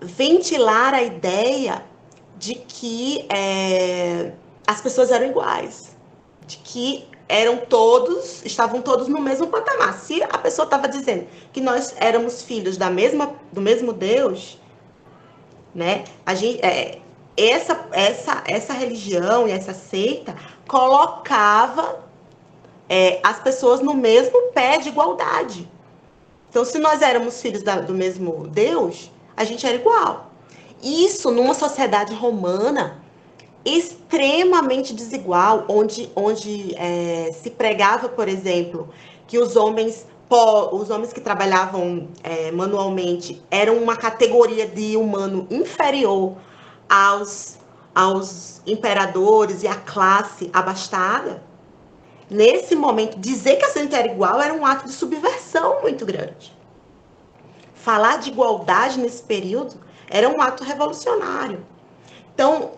ventilar a ideia de que as pessoas eram iguais, de que estavam todos no mesmo patamar. Se a pessoa estava dizendo que nós éramos filhos do mesmo Deus, né? Essa religião e essa seita colocava as pessoas no mesmo pé de igualdade. Então, se nós éramos filhos do mesmo Deus, a gente era igual. Isso numa sociedade romana extremamente desigual, onde se pregava, por exemplo, que os homens que trabalhavam manualmente eram uma categoria de humano inferior aos imperadores e à classe abastada. Nesse momento, dizer que a gente era igual era um ato de subversão muito grande. Falar de igualdade nesse período era um ato revolucionário. Então,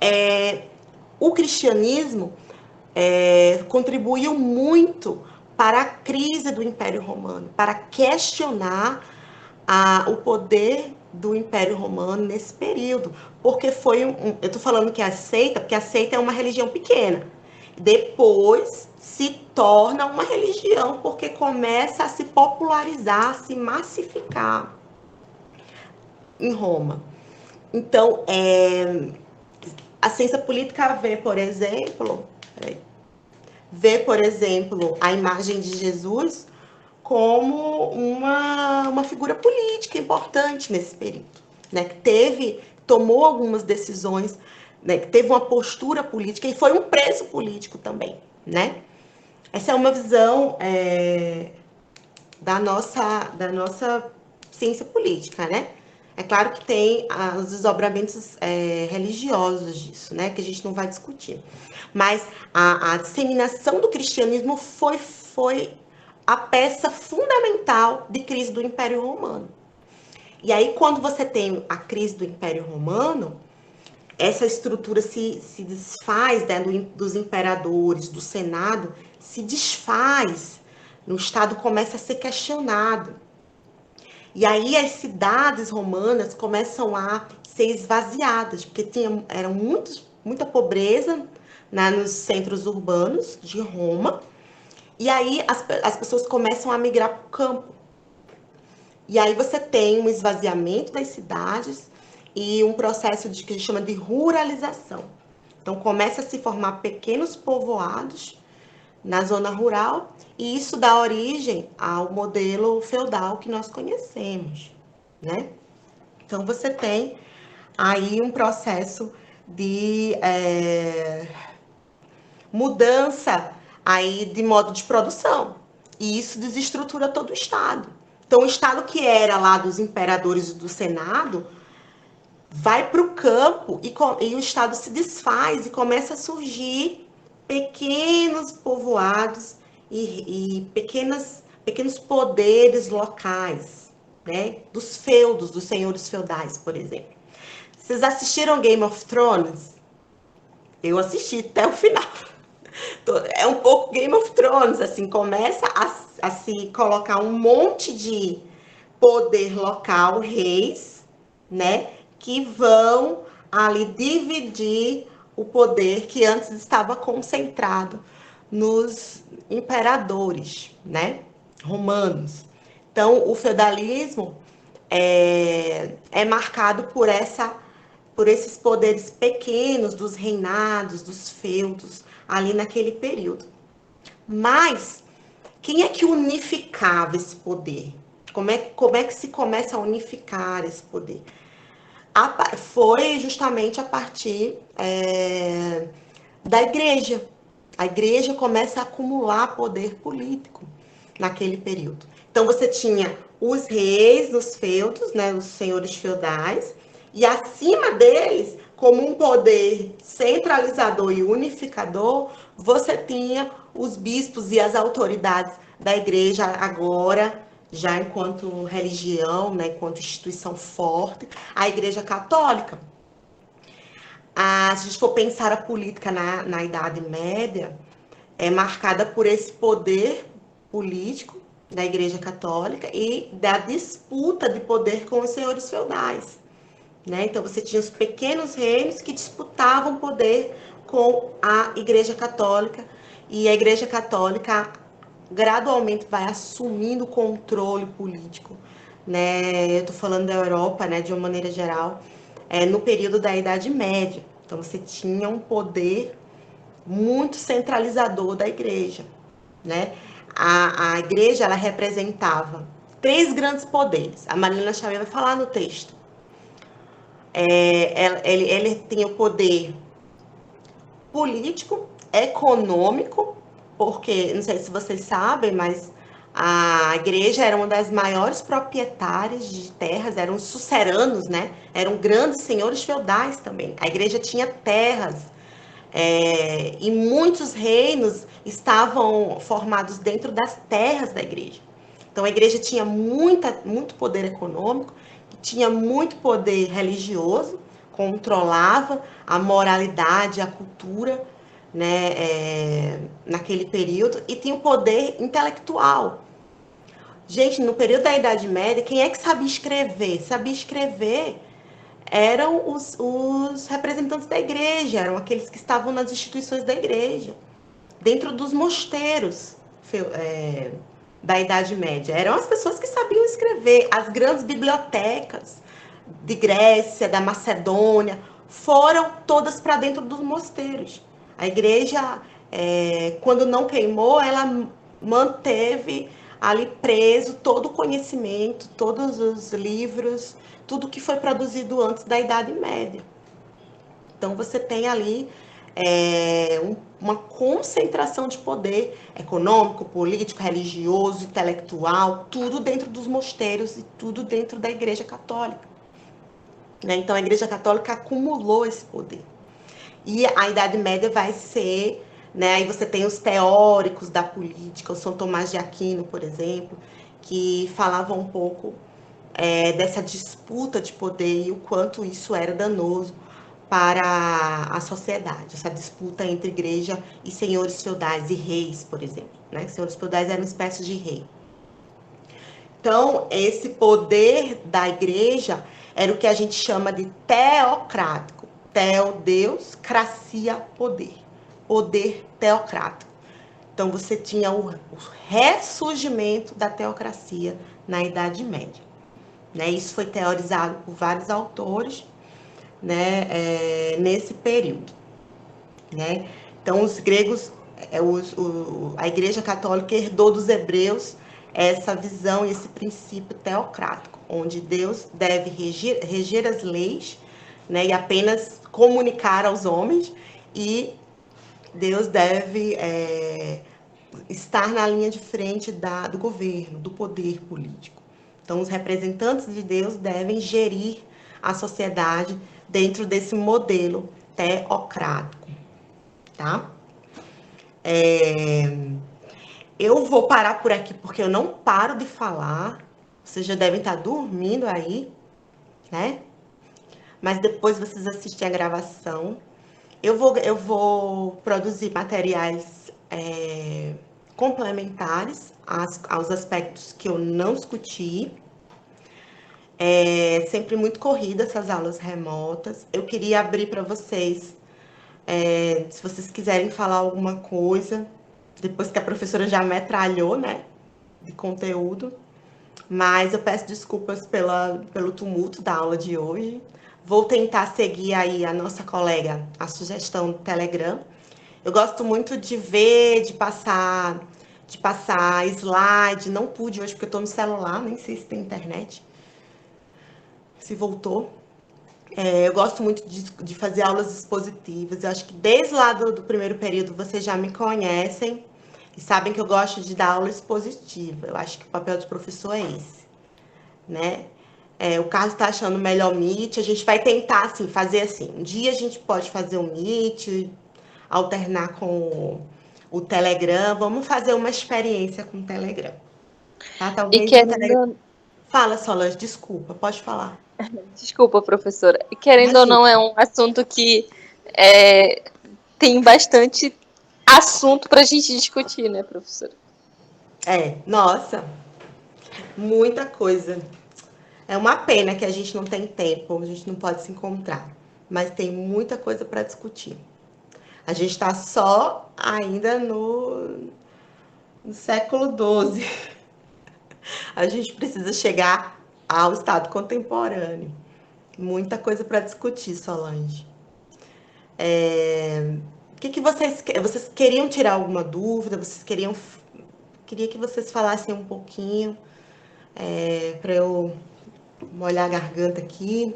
o cristianismo contribuiu muito para a crise do Império Romano, para questionar o poder do Império Romano nesse período. Porque eu estou falando que porque a seita é uma religião pequena. Depois se torna uma religião, porque começa a se popularizar, a se massificar em Roma. Então, a ciência política vê, por exemplo, a imagem de Jesus como uma figura política importante nesse período, né? Que tomou algumas decisões, né? Que teve uma postura política e foi um preso político também, né? Essa é uma visão da nossa ciência política, né? É claro que tem os desdobramentos religiosos disso, né? Que a gente não vai discutir. Mas a disseminação do cristianismo foi a peça fundamental de crise do Império Romano. E aí, quando você tem a crise do Império Romano, essa estrutura se desfaz, né, dos imperadores, do Senado, se desfaz, o Estado começa a ser questionado. E aí as cidades romanas começam a ser esvaziadas, porque era muita pobreza, né, nos centros urbanos de Roma, e aí as pessoas começam a migrar para o campo. E aí você tem um esvaziamento das cidades e um processo que a gente chama de ruralização. Então começa a se formar pequenos povoados na zona rural, e isso dá origem ao modelo feudal que nós conhecemos, né? Então você tem aí um processo de mudança aí de modo de produção, e isso desestrutura todo o Estado. Então o Estado que era lá dos imperadores e do Senado vai para o campo e o Estado se desfaz e começa a surgir pequenos povoados e pequenos poderes locais, né? Dos feudos, dos senhores feudais, por exemplo. Vocês assistiram Game of Thrones? Eu assisti até o final. É um pouco Game of Thrones, assim, começa a se colocar um monte de poder local, reis, né? Que vão ali dividir o poder que antes estava concentrado nos imperadores, né, romanos. Então, o feudalismo é marcado por esses poderes pequenos dos reinados, dos feudos, ali naquele período. Mas, quem é que unificava esse poder? Como é que se começa a unificar esse poder? Foi justamente a partir da igreja. A igreja começa a acumular poder político naquele período. Então você tinha os reis dos feudos, né, os senhores feudais, e acima deles, como um poder centralizador e unificador, você tinha os bispos e as autoridades da igreja agora já enquanto religião, né, enquanto instituição forte, a Igreja Católica. Se a gente for pensar a política na Idade Média, é marcada por esse poder político da Igreja Católica e da disputa de poder com os senhores feudais. Né? Então, você tinha os pequenos reinos que disputavam poder com a Igreja Católica, e a Igreja Católica gradualmente vai assumindo o controle político. Né? Eu estou falando da Europa, né, de uma maneira geral, no período da Idade Média. Então, você tinha um poder muito centralizador da Igreja. Né? A Igreja ela representava 3 grandes poderes. A Marilena Xavier vai falar no texto. Ele tem o poder político, econômico, porque, não sei se vocês sabem, mas a igreja era uma das maiores proprietárias de terras, eram os suceranos, né? Eram grandes senhores feudais também. A igreja tinha terras, e muitos reinos estavam formados dentro das terras da igreja. Então a igreja tinha muito poder econômico, tinha muito poder religioso, controlava a moralidade, a cultura, né, naquele período, e tinha o poder intelectual. Gente, no período da Idade Média, quem é que sabia escrever? Sabia escrever eram os representantes da igreja, eram aqueles que estavam nas instituições da igreja, dentro dos mosteiros da Idade Média. Eram as pessoas que sabiam escrever. As grandes bibliotecas de Grécia, da Macedônia, foram todas para dentro dos mosteiros. A igreja, quando não queimou, ela manteve ali preso todo o conhecimento, todos os livros, tudo que foi produzido antes da Idade Média. Então você tem ali uma concentração de poder econômico, político, religioso, intelectual, tudo dentro dos mosteiros e tudo dentro da Igreja Católica. Né? Então a Igreja Católica acumulou esse poder. E a Idade Média vai ser, né, aí você tem os teóricos da política, o São Tomás de Aquino, por exemplo, que falavam um pouco dessa disputa de poder e o quanto isso era danoso para a sociedade, essa disputa entre igreja e senhores feudais e reis, por exemplo. Né? Senhores feudais eram espécies de rei. Então, esse poder da igreja era o que a gente chama de teocrático. Teo, Deus, cracia, poder. Poder teocrático. Então, você tinha o ressurgimento da teocracia na Idade Média. Né? Isso foi teorizado por vários autores, né, nesse período. Né? Então, os gregos, a Igreja Católica herdou dos hebreus essa visão, esse princípio teocrático, onde Deus deve reger as leis, né, e apenas comunicar aos homens, e Deus deve estar na linha de frente do governo, do poder político. Então, os representantes de Deus devem gerir a sociedade dentro desse modelo teocrático, tá? Eu vou parar por aqui porque eu não paro de falar. Vocês já devem estar dormindo aí, né? Mas depois vocês assistem a gravação. Eu vou produzir materiais complementares aos aspectos que eu não discuti. Sempre muito corrida essas aulas remotas. Eu queria abrir para vocês, se vocês quiserem falar alguma coisa, depois que a professora já metralhou, né, de conteúdo. Mas eu peço desculpas pelo tumulto da aula de hoje. Vou tentar seguir aí a nossa colega, a sugestão do Telegram. Eu gosto muito de ver, de passar slide. Não pude hoje porque eu estou no celular, nem sei se tem internet. Se voltou. Eu gosto muito de fazer aulas expositivas. Eu acho que desde lá do primeiro período vocês já me conhecem e sabem que eu gosto de dar aula expositiva. Eu acho que o papel do professor é esse, né? O Carlos está achando melhor o Meet. A gente vai tentar, assim, fazer assim. Um dia a gente pode fazer o Meet, alternar com o Telegram. Vamos fazer uma experiência com o Telegram, Tá? E Talvez querendo, Fala, Solange, desculpa, pode falar. desculpa, professora. E querendo ou Imagina. não, é um assunto que é, tem bastante assunto para a gente discutir, né, professora? Nossa, muita coisa. É uma pena que a gente não tem tempo, a gente não pode se encontrar, mas tem muita coisa para discutir. A gente está só ainda no século XII. A gente precisa chegar ao estado contemporâneo. Muita coisa para discutir, Solange. O que vocês queriam tirar alguma dúvida? Queria que vocês falassem um pouquinho para eu molhar a garganta aqui.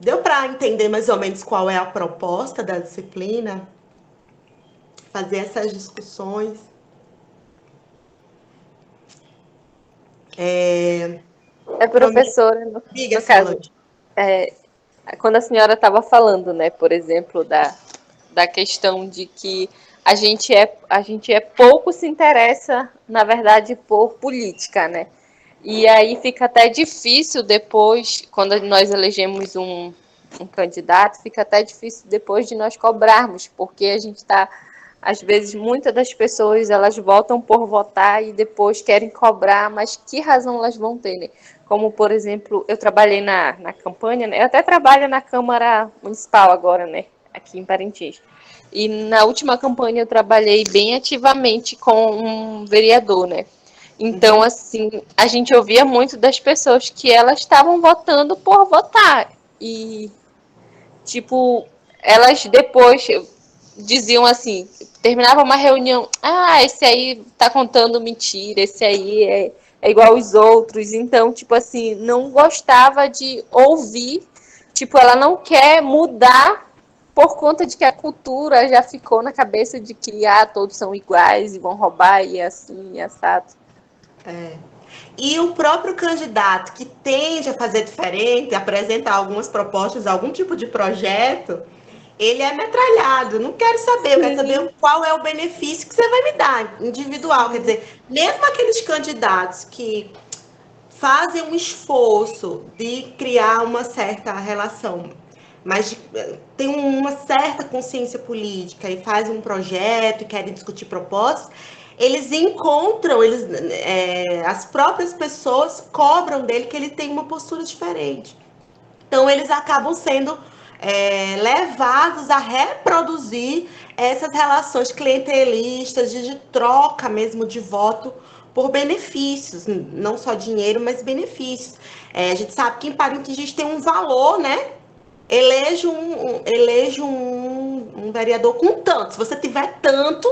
Deu para entender mais ou menos qual é a proposta da disciplina? Fazer essas discussões. Professora, Diga, no caso, Solange. quando a senhora estava falando, né, por exemplo, da questão de que a gente é pouco se interessa, na verdade, por política, né? E aí fica até difícil depois, quando nós elegemos um candidato, fica até difícil depois de nós cobrarmos, porque a gente está, às vezes, muitas das pessoas, elas votam por votar e depois querem cobrar, mas que razão elas vão ter, né? Como, por exemplo, eu trabalhei na campanha, né? Eu até trabalho na Câmara Municipal agora, né? Aqui em Parintins. E na última campanha eu trabalhei bem ativamente com um vereador, né? Então, assim, a gente ouvia muito das pessoas que elas estavam votando por votar. E, tipo, elas depois diziam assim, terminava uma reunião, esse aí tá contando mentira, esse aí é igual os outros. Então, tipo assim, não gostava de ouvir, tipo, ela não quer mudar por conta de que a cultura já ficou na cabeça de que todos são iguais e vão roubar e assim, e assado. E o próprio candidato que tende a fazer diferente, apresentar algumas propostas, algum tipo de projeto, ele é metralhado. Não quero saber, eu quero saber qual é o benefício que você vai me dar, individual. Quer dizer, mesmo aqueles candidatos que fazem um esforço de criar uma certa relação, mas tem uma certa consciência política e fazem um projeto e querem discutir propostas, eles encontram, as próprias pessoas cobram dele que ele tem uma postura diferente. Então, eles acabam sendo levados a reproduzir essas relações clientelistas, de troca mesmo de voto por benefícios, não só dinheiro, mas benefícios. A gente sabe que em Parintins tem um valor, né? Elege um vereador com tanto. Se você tiver tanto,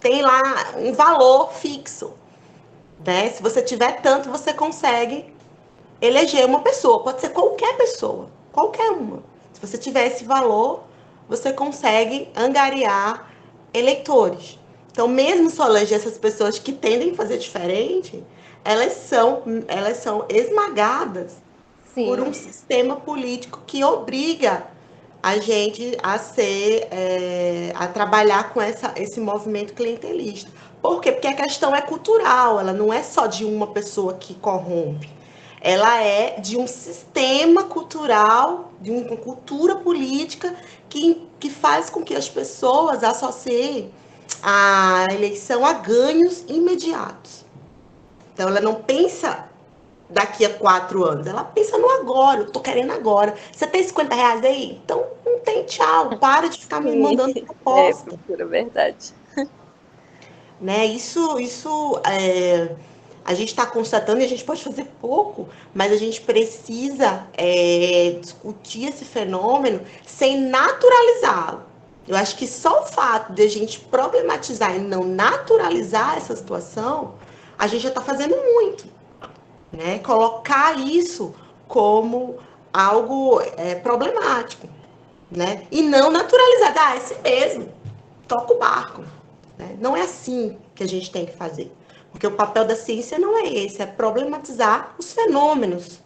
tem lá um valor fixo. Né? Se você tiver tanto, você consegue eleger uma pessoa. Pode ser qualquer pessoa, qualquer uma. Se você tiver esse valor, você consegue angariar eleitores. Então, mesmo Solange, essas pessoas que tendem a fazer diferente, elas são esmagadas por Sim. um sistema político que obriga a gente a trabalhar com esse movimento clientelista. Por quê? Porque a questão é cultural, ela não é só de uma pessoa que corrompe. Ela é de um sistema cultural, de uma cultura política que faz com que as pessoas associem a eleição a ganhos imediatos. Então, ela não pensa daqui a 4 anos. Ela pensa no agora, eu tô querendo agora. Você tem R$ 50 aí? Então não tem, tchau. Para de ficar me Sim, mandando proposta. professora, verdade. Né? Isso a gente está constatando e a gente pode fazer pouco, mas a gente precisa discutir esse fenômeno sem naturalizá-lo. Eu acho que só o fato de a gente problematizar e não naturalizar essa situação, a gente já está fazendo muito. Né? Colocar isso como algo problemático, né? E não naturalizar, é esse mesmo, toca o barco. Né? Não é assim que a gente tem que fazer, porque o papel da ciência não é esse, é problematizar os fenômenos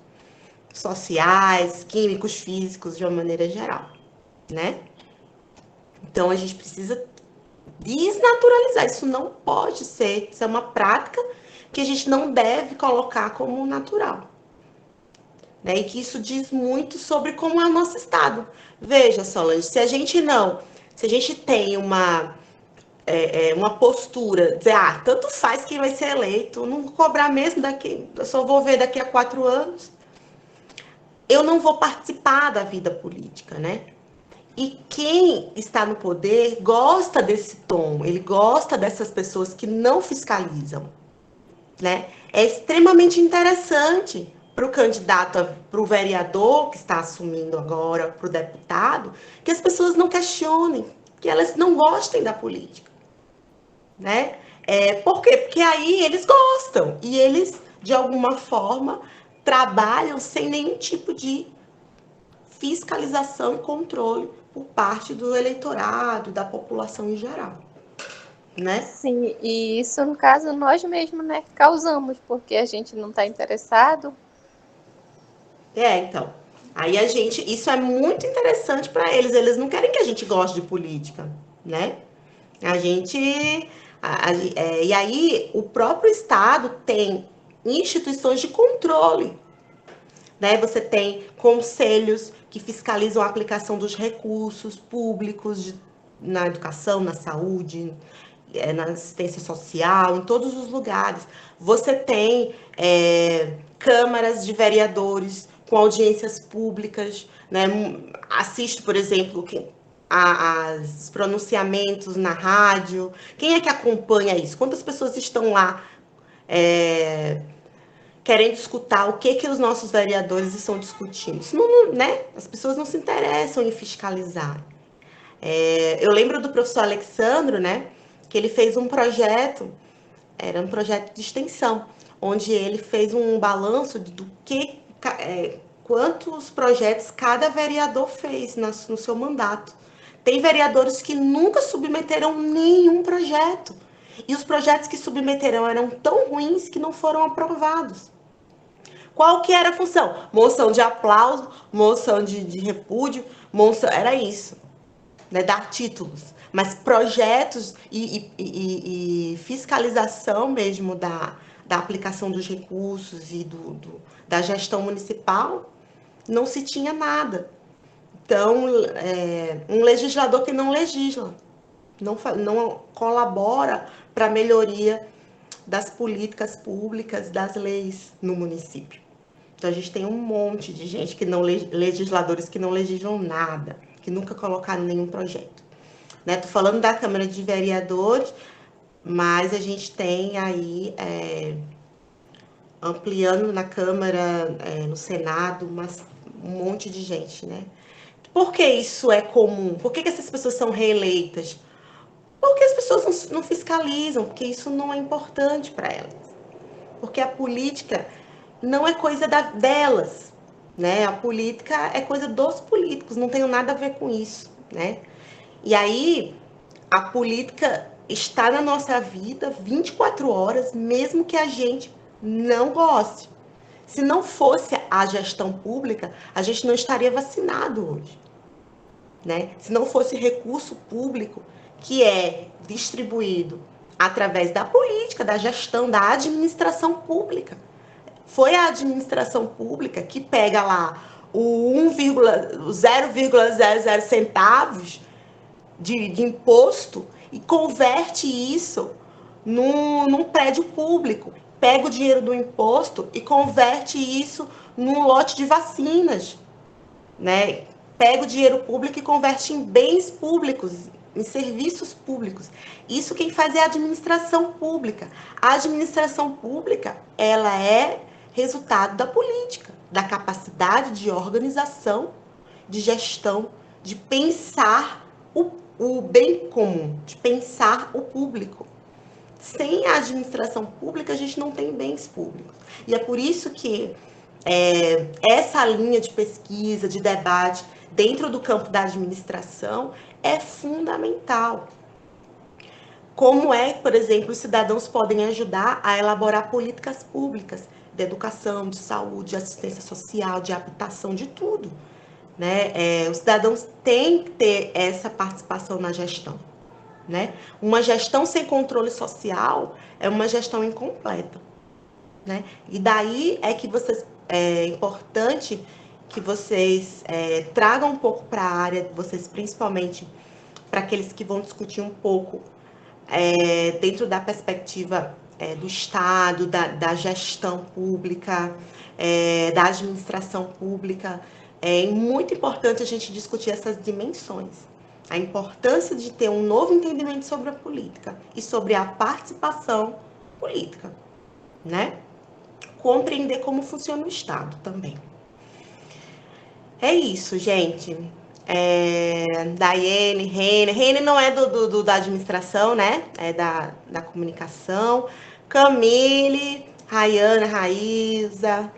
sociais, químicos, físicos, de uma maneira geral, né? Então a gente precisa desnaturalizar. Isso não pode ser, isso é uma prática que a gente não deve colocar como natural. Né? E que isso diz muito sobre como é o nosso Estado. Veja, Solange, se a gente tem uma postura, dizer, tanto faz quem vai ser eleito, não vou cobrar mesmo eu só vou ver daqui a 4 anos, eu não vou participar da vida política, né? E quem está no poder gosta desse tom, ele gosta dessas pessoas que não fiscalizam, né? É extremamente interessante para o candidato, para o vereador que está assumindo agora, para o deputado, que as pessoas não questionem, que elas não gostem da política, né? Por quê? Porque aí eles gostam e eles, de alguma forma, trabalham sem nenhum tipo de fiscalização e controle por parte do eleitorado, da população em geral, né? Sim, e isso, no caso, nós mesmos, né, causamos, porque a gente não está interessado. Então. Aí isso é muito interessante para eles. Eles não querem que a gente goste de política, né? A gente. E aí, o próprio Estado tem instituições de controle, né? Você tem conselhos que fiscalizam a aplicação dos recursos públicos na educação, na saúde, na assistência social, em todos os lugares. Você tem câmaras de vereadores com audiências públicas, né? Assiste, por exemplo, os pronunciamentos na rádio. Quem é que acompanha isso? Quantas pessoas estão lá querendo escutar o que os nossos vereadores estão discutindo? Isso não, né? As pessoas não se interessam em fiscalizar. Eu lembro do professor Alexandro, né? Que ele fez um projeto, era um projeto de extensão, onde ele fez um balanço do quantos projetos cada vereador fez no seu mandato. Tem vereadores que nunca submeteram nenhum projeto. E os projetos que submeteram eram tão ruins que não foram aprovados. Qual que era a função? Moção de aplauso, moção de repúdio, era isso. Né? Dar títulos. Mas projetos e fiscalização mesmo da aplicação dos recursos e da gestão municipal, não se tinha nada. Então, um legislador que não legisla, não colabora para a melhoria das políticas públicas, das leis no município. Então, a gente tem um monte de gente legisladores que não legislam nada, que nunca colocaram nenhum projeto. Tô falando da Câmara de Vereadores, mas a gente tem aí, ampliando na Câmara, no Senado, um monte de gente, né? Por que isso é comum? Por que essas pessoas são reeleitas? Porque as pessoas não fiscalizam, porque isso não é importante para elas. Porque a política não é coisa delas, né? A política é coisa dos políticos, não tem nada a ver com isso, né? E aí, a política está na nossa vida 24 horas, mesmo que a gente não goste. Se não fosse a gestão pública, a gente não estaria vacinado hoje, né? Se não fosse recurso público que é distribuído através da política, da gestão, da administração pública. Foi a administração pública que pega lá o 0,00 centavos de imposto e converte isso num prédio público. Pega o dinheiro do imposto e converte isso num lote de vacinas, né? Pega o dinheiro público e converte em bens públicos, em serviços públicos. Isso quem faz é a administração pública. A administração pública, ela é resultado da política, da capacidade de organização, de gestão, de pensar o bem comum, de pensar o público. Sem a administração pública, a gente não tem bens públicos. E é por isso que essa linha de pesquisa, de debate, dentro do campo da administração, é fundamental. Como por exemplo, os cidadãos podem ajudar a elaborar políticas públicas de educação, de saúde, de assistência social, de habitação, de tudo. Né? Os cidadãos têm que ter essa participação na gestão. né? Uma gestão sem controle social é uma gestão incompleta, né? E daí é que vocês, é importante que vocês tragam um pouco para a área de vocês, principalmente para aqueles que vão discutir um pouco dentro da perspectiva do Estado, da gestão pública, da administração pública. É muito importante a gente discutir essas dimensões. A importância de ter um novo entendimento sobre a política e sobre a participação política, né? Compreender como funciona o Estado também. É isso, gente. Daiane, Rene não é da administração, né? É da comunicação. Camille, Rayana, Raíza.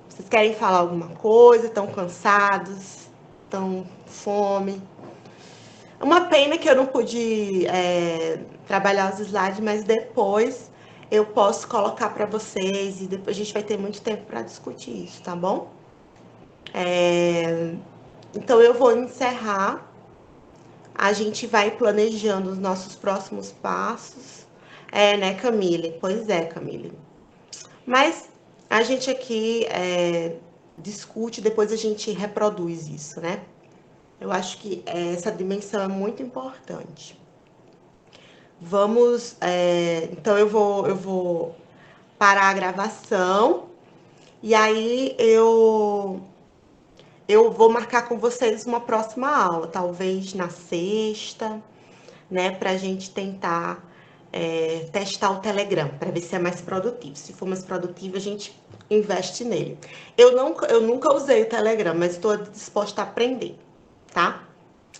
Vocês querem falar alguma coisa? Estão cansados? Estão com fome? Uma pena que eu não pude trabalhar os slides, mas depois eu posso colocar para vocês e depois a gente vai ter muito tempo para discutir isso, tá bom? Então eu vou encerrar. A gente vai planejando os nossos próximos passos. Né, Camille? Pois é, Camille. Mas a gente aqui discute, depois a gente reproduz isso, né? Eu acho que essa dimensão é muito importante. Vamos. Então eu vou parar a gravação e aí eu vou marcar com vocês uma próxima aula, talvez na sexta, né, para a gente tentar testar o Telegram, para ver se é mais produtivo. Se for mais produtivo, a gente investe nele. Eu nunca usei o Telegram, mas estou disposta a aprender, tá?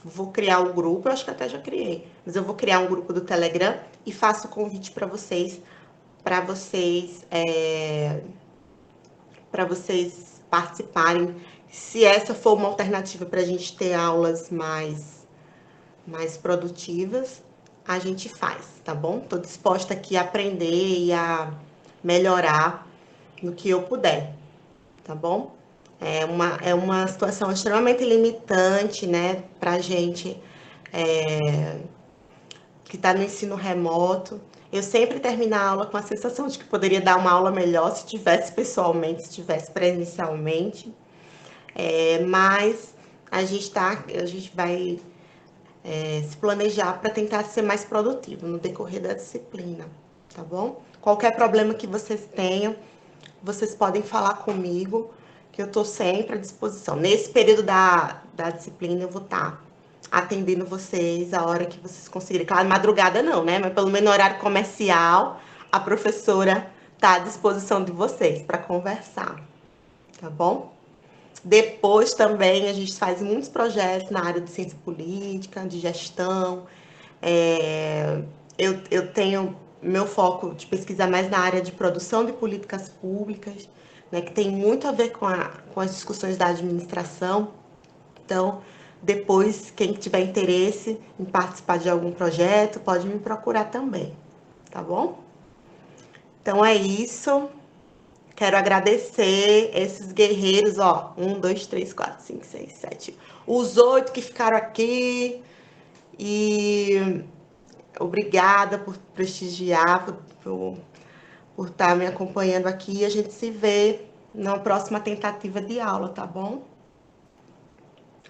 Vou criar um grupo, eu acho que até já criei, mas eu vou criar um grupo do Telegram e faço o convite para vocês para vocês participarem. Se essa for uma alternativa para a gente ter aulas mais produtivas, a gente faz, tá bom? Tô disposta aqui a aprender e a melhorar no que eu puder, tá bom? É uma situação extremamente limitante, né, pra gente que está no ensino remoto. Eu sempre termino a aula com a sensação de que poderia dar uma aula melhor se tivesse pessoalmente, se tivesse presencialmente. Mas a gente vai se planejar para tentar ser mais produtivo no decorrer da disciplina, tá bom? Qualquer problema que vocês tenham, vocês podem falar comigo, que eu estou sempre à disposição. Nesse período da disciplina, eu vou estar atendendo vocês a hora que vocês conseguirem. Claro, madrugada não, né? Mas pelo menos no horário comercial, a professora está à disposição de vocês para conversar, tá bom? Depois também a gente faz muitos projetos na área de ciência política, de gestão. Eu tenho meu foco de pesquisa mais na área de produção de políticas públicas, né, que tem muito a ver com as discussões da administração. Então, depois, quem tiver interesse em participar de algum projeto, pode me procurar também, tá bom? Então é isso. Quero agradecer esses guerreiros, ó. 1, 2, 3, 4, 5, 6, 7. Os 8 que ficaram aqui. E obrigada por prestigiar, por estar me acompanhando aqui. E a gente se vê na próxima tentativa de aula, tá bom?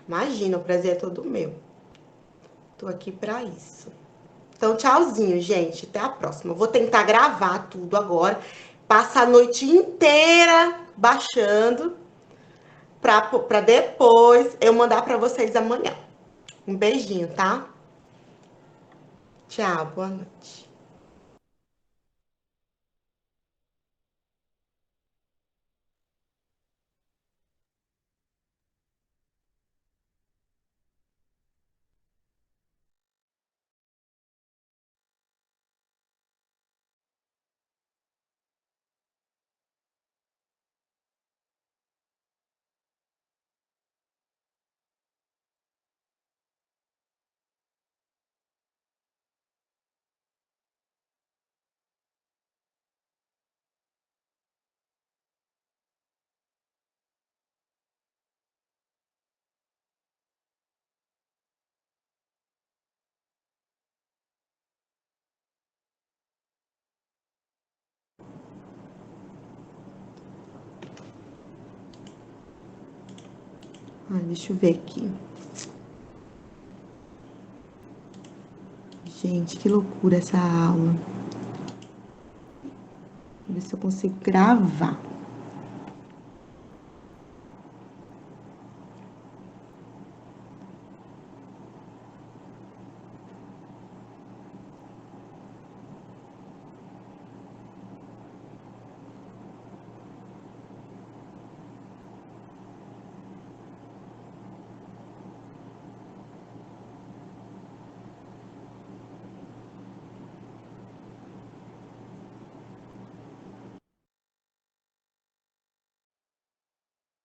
Imagina, o prazer é todo meu. Tô aqui para isso. Então, tchauzinho, gente. Até a próxima. Eu vou tentar gravar tudo agora. Passar a noite inteira baixando para depois eu mandar para vocês amanhã. Um beijinho, tá? Tchau, boa noite. Deixa eu ver aqui. Gente, que loucura essa aula. Vou ver se eu consigo gravar.